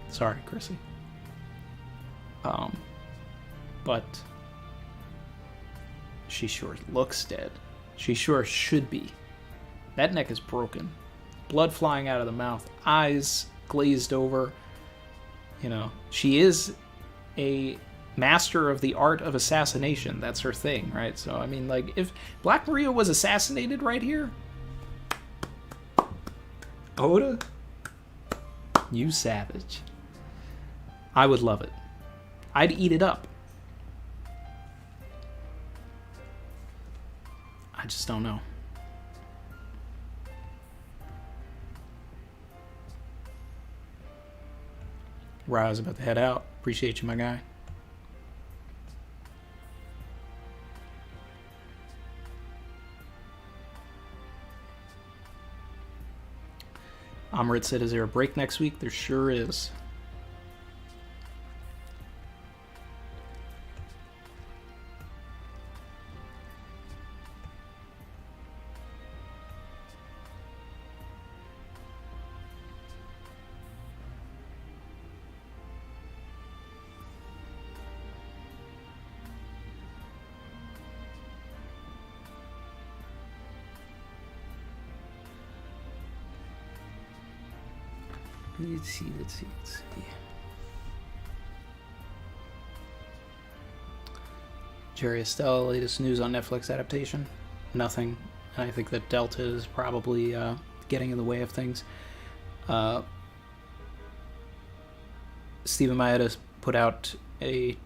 Sorry, Chrissy. But she sure looks dead. She sure should be. That neck is broken. Blood flying out of the mouth. Eyes glazed over. You know, she is a master of the art of assassination. That's her thing, right? So, I mean, like, if Black Maria was assassinated right here, Oda, you savage. I would love it. I'd eat it up. I just don't know. Ra's about to head out. Appreciate you, my guy. Amrit said, is there a break next week? There sure is. Let's see. Jerry Estelle, latest news on Netflix adaptation? Nothing. I think that Delta is probably getting in the way of things. Stephen Maeda put out a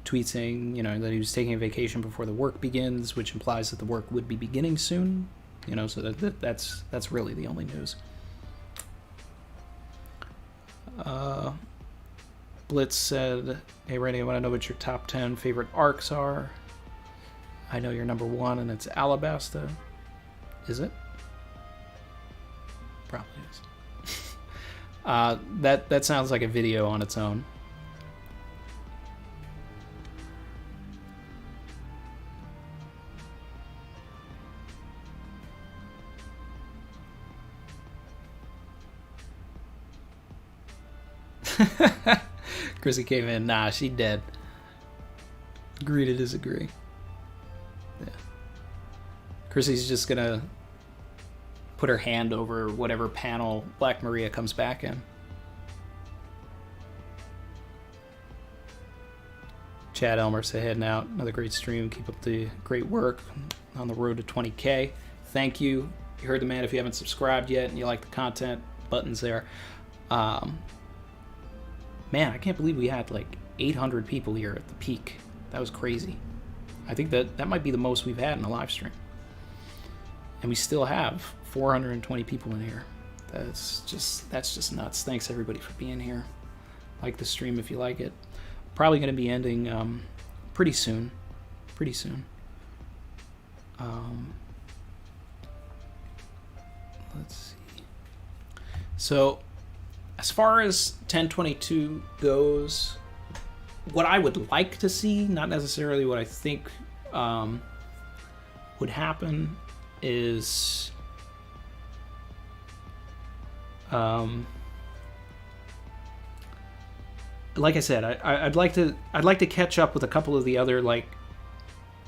tweet saying, you know, that he was taking a vacation before the work begins, which implies that the work would be beginning soon. You know, so that's really the only news. Blitz said, hey Randy, I want to know what your top 10 favorite arcs are. I know your number one, and it's Alabasta. Is it? Probably is. That sounds like a video on its own. Chrissy came in. Nah, she dead. Agree to disagree. Yeah. Chrissy's just gonna put her hand over whatever panel Black Maria comes back in. Chad Elmer said, heading out. Another great stream. Keep up the great work on the road to 20K. Thank you. You heard the man. If you haven't subscribed yet and you like the content, buttons there. Man, I can't believe we had like 800 people here at the peak. That was crazy. I think that might be the most we've had in a live stream. And we still have 420 people in here. That's just nuts. Thanks everybody for being here. Like the stream if you like it. Probably going to be ending pretty soon. Let's see. So, as far as 1022 goes, what I would like to see, not necessarily what I think would happen, is like I said, I'd like to catch up with a couple of the other like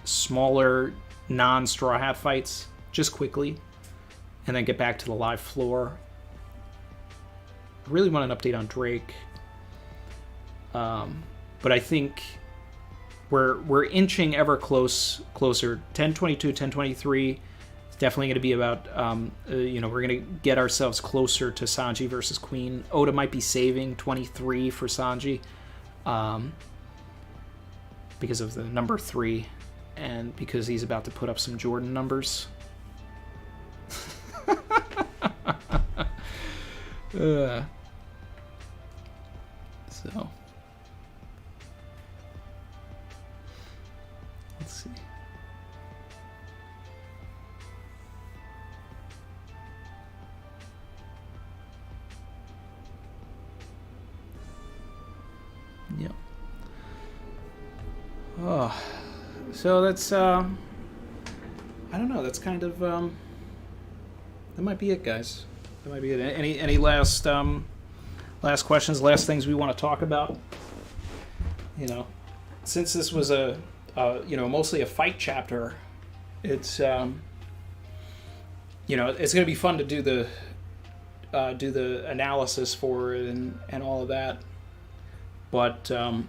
smaller non-Straw Hat fights just quickly, and then get back to the live floor. I really want an update on Drake, but I think we're inching ever closer. 1022, 1023. It's definitely going to be about we're going to get ourselves closer to Sanji versus Queen. Oda might be saving 23 for Sanji, because of the number 3, and because he's about to put up some Jordan numbers. So let's see. Yep. Oh, so that's I don't know. That's kind of that might be it, guys. That might be it. Any last last questions? Last things we want to talk about? You know, since this was a mostly a fight chapter, it's it's going to be fun to do the analysis for it and all of that. But as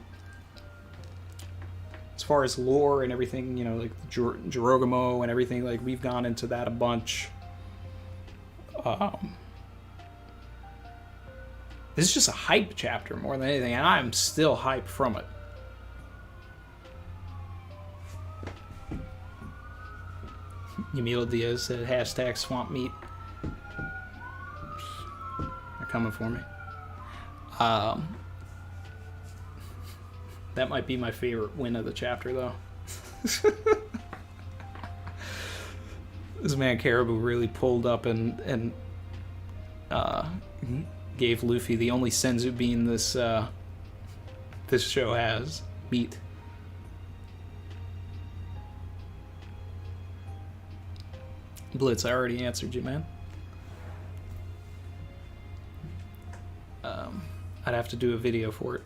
far as lore and everything, like Jirogamo and everything, like we've gone into that a bunch. This is just a hype chapter more than anything, and I'm still hyped from it. Yamil Diaz said hashtag swamp meat. They're coming for me. That might be my favorite win of the chapter, though. This man Caribou really pulled up and gave Luffy the only senzu bean this show has: meat. Blitz, I already answered you, man. I'd have to do a video for it.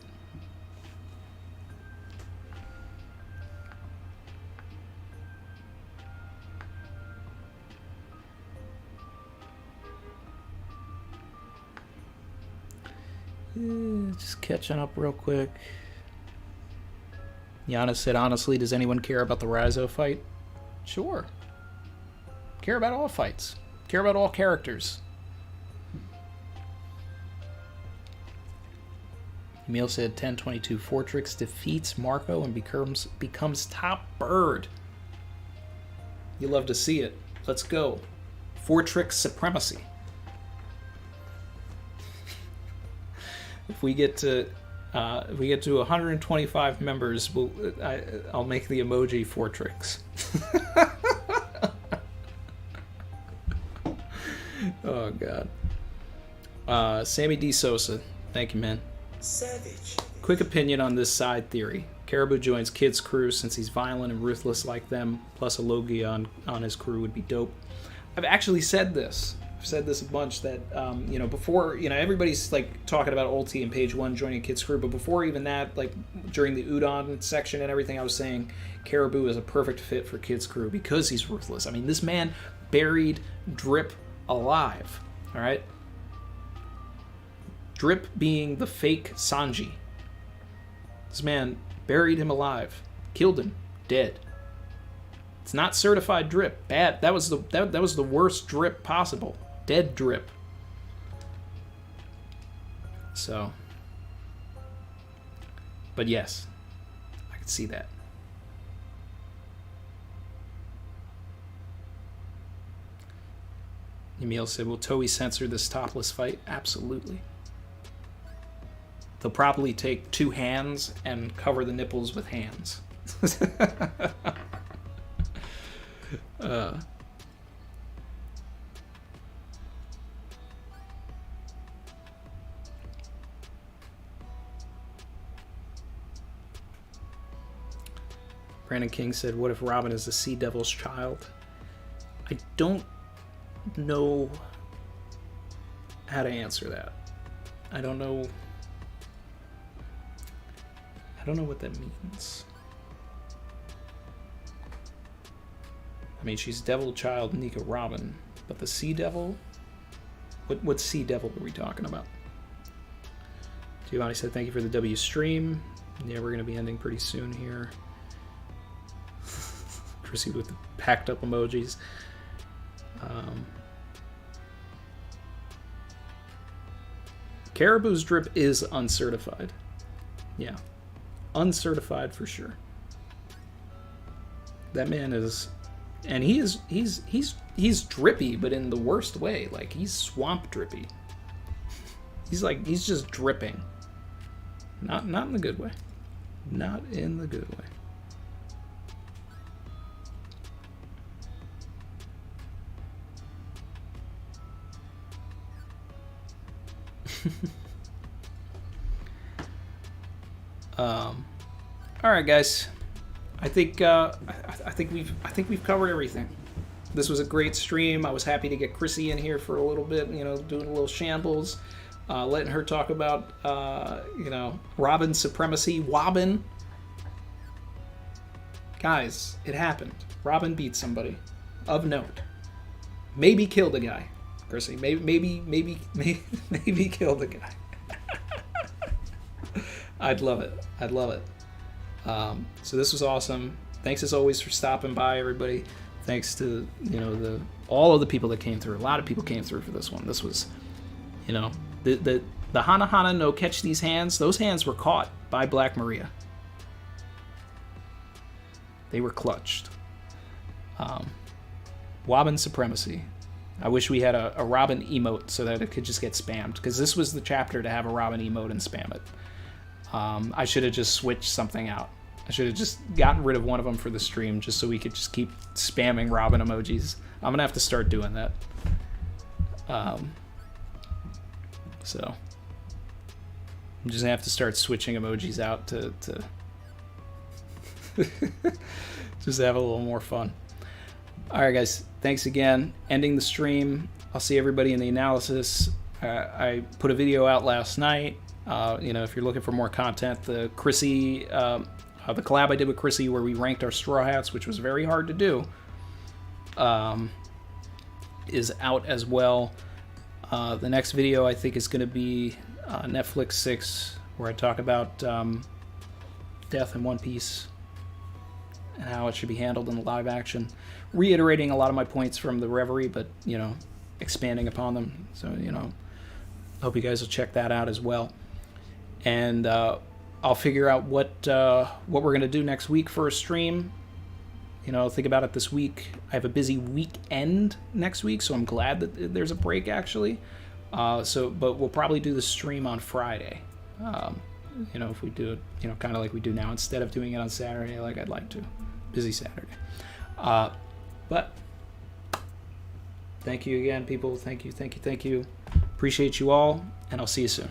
Just catching up real quick. Giannis said, honestly, does anyone care about the Rizzo fight? Sure. Care about all fights. Care about all characters. Emil said 1022. Fortrix defeats Marco and becomes top bird. You love to see it. Let's go. Fortrix supremacy. If we get to 125 members, I'll make the emoji Fortrix. Oh God. Sammy D. Sosa, thank you, man. Savage. Quick opinion on this side theory. Caribou joins Kid's crew since he's violent and ruthless like them. Plus a Logia on his crew would be dope. I've actually said this. I've said this a bunch that, before, everybody's, like, talking about Ulti in page 1 joining Kid's crew, but before even that, like, during the Udon section and everything, I was saying Caribou is a perfect fit for Kid's crew because he's ruthless. I mean, this man buried Drip alive, all right? Drip being the fake Sanji. This man buried him alive, killed him, dead. It's not certified Drip. Bad. That was the worst Drip possible. Dead Drip. So, but yes, I could see that. Emil said, will Toei censor this topless fight? Absolutely. They'll probably take 2 hands and cover the nipples with hands. Brandon King said, what if Robin is the Sea Devil's child? I don't know how to answer that. I don't know don't know what that means. I mean, she's Devil Child Nika Robin, but the Sea Devil? What Sea Devil are we talking about? Giovanni said, thank you for the W stream. Yeah, we're going to be ending pretty soon here. Chrissy with the packed up emojis. Caribou's drip is uncertified. Yeah. Uncertified for sure. That man is... And he's drippy, but in the worst way. Like, he's swamp drippy. He's just dripping. Not in the good way. Not in the good way. All right, guys. I think we've covered everything. This was a great stream. I was happy to get Chrissy in here for a little bit, you know, doing a little shambles, letting her talk about, you know, Robin's supremacy. Wobin. Guys, it happened. Robin beat somebody of note. Maybe killed a guy. Chrissy, maybe killed a guy. I'd love it. I'd love it. So this was awesome. Thanks as always for stopping by, everybody. Thanks to, you know, all of the people that came through. A lot of people came through for this one. This was, you know, the Hana Hana no catch these hands. Those hands were caught by Black Maria. They were clutched. Wobin supremacy. I wish we had a Robin emote so that it could just get spammed, because this was the chapter to have a Robin emote and spam it. I should have just switched something out. I should have just gotten rid of one of them for the stream just so we could just keep spamming Robin emojis. I'm going to have to start doing that. So I'm just going to have to start switching emojis out to just have a little more fun. All right, guys. Thanks again. Ending the stream. I'll see everybody in the analysis. I put a video out last night. You know, if you're looking for more content, the Chrissy, the collab I did with Chrissy where we ranked our straw hats, which was very hard to do, is out as well. The next video I think is going to be Netflix 6, where I talk about death in One Piece and how it should be handled in the live action, reiterating a lot of my points from the Reverie, but, you know, expanding upon them. So, you know, hope you guys will check that out as well. And I'll figure out what we're going to do next week for a stream. You know, think about it this week. I have a busy weekend next week, so I'm glad that there's a break, actually. But we'll probably do the stream on Friday. You know, if we do it, you know, kind of like we do now, instead of doing it on Saturday like I'd like to. Busy Saturday. But thank you again, people. Thank you. Appreciate you all, and I'll see you soon.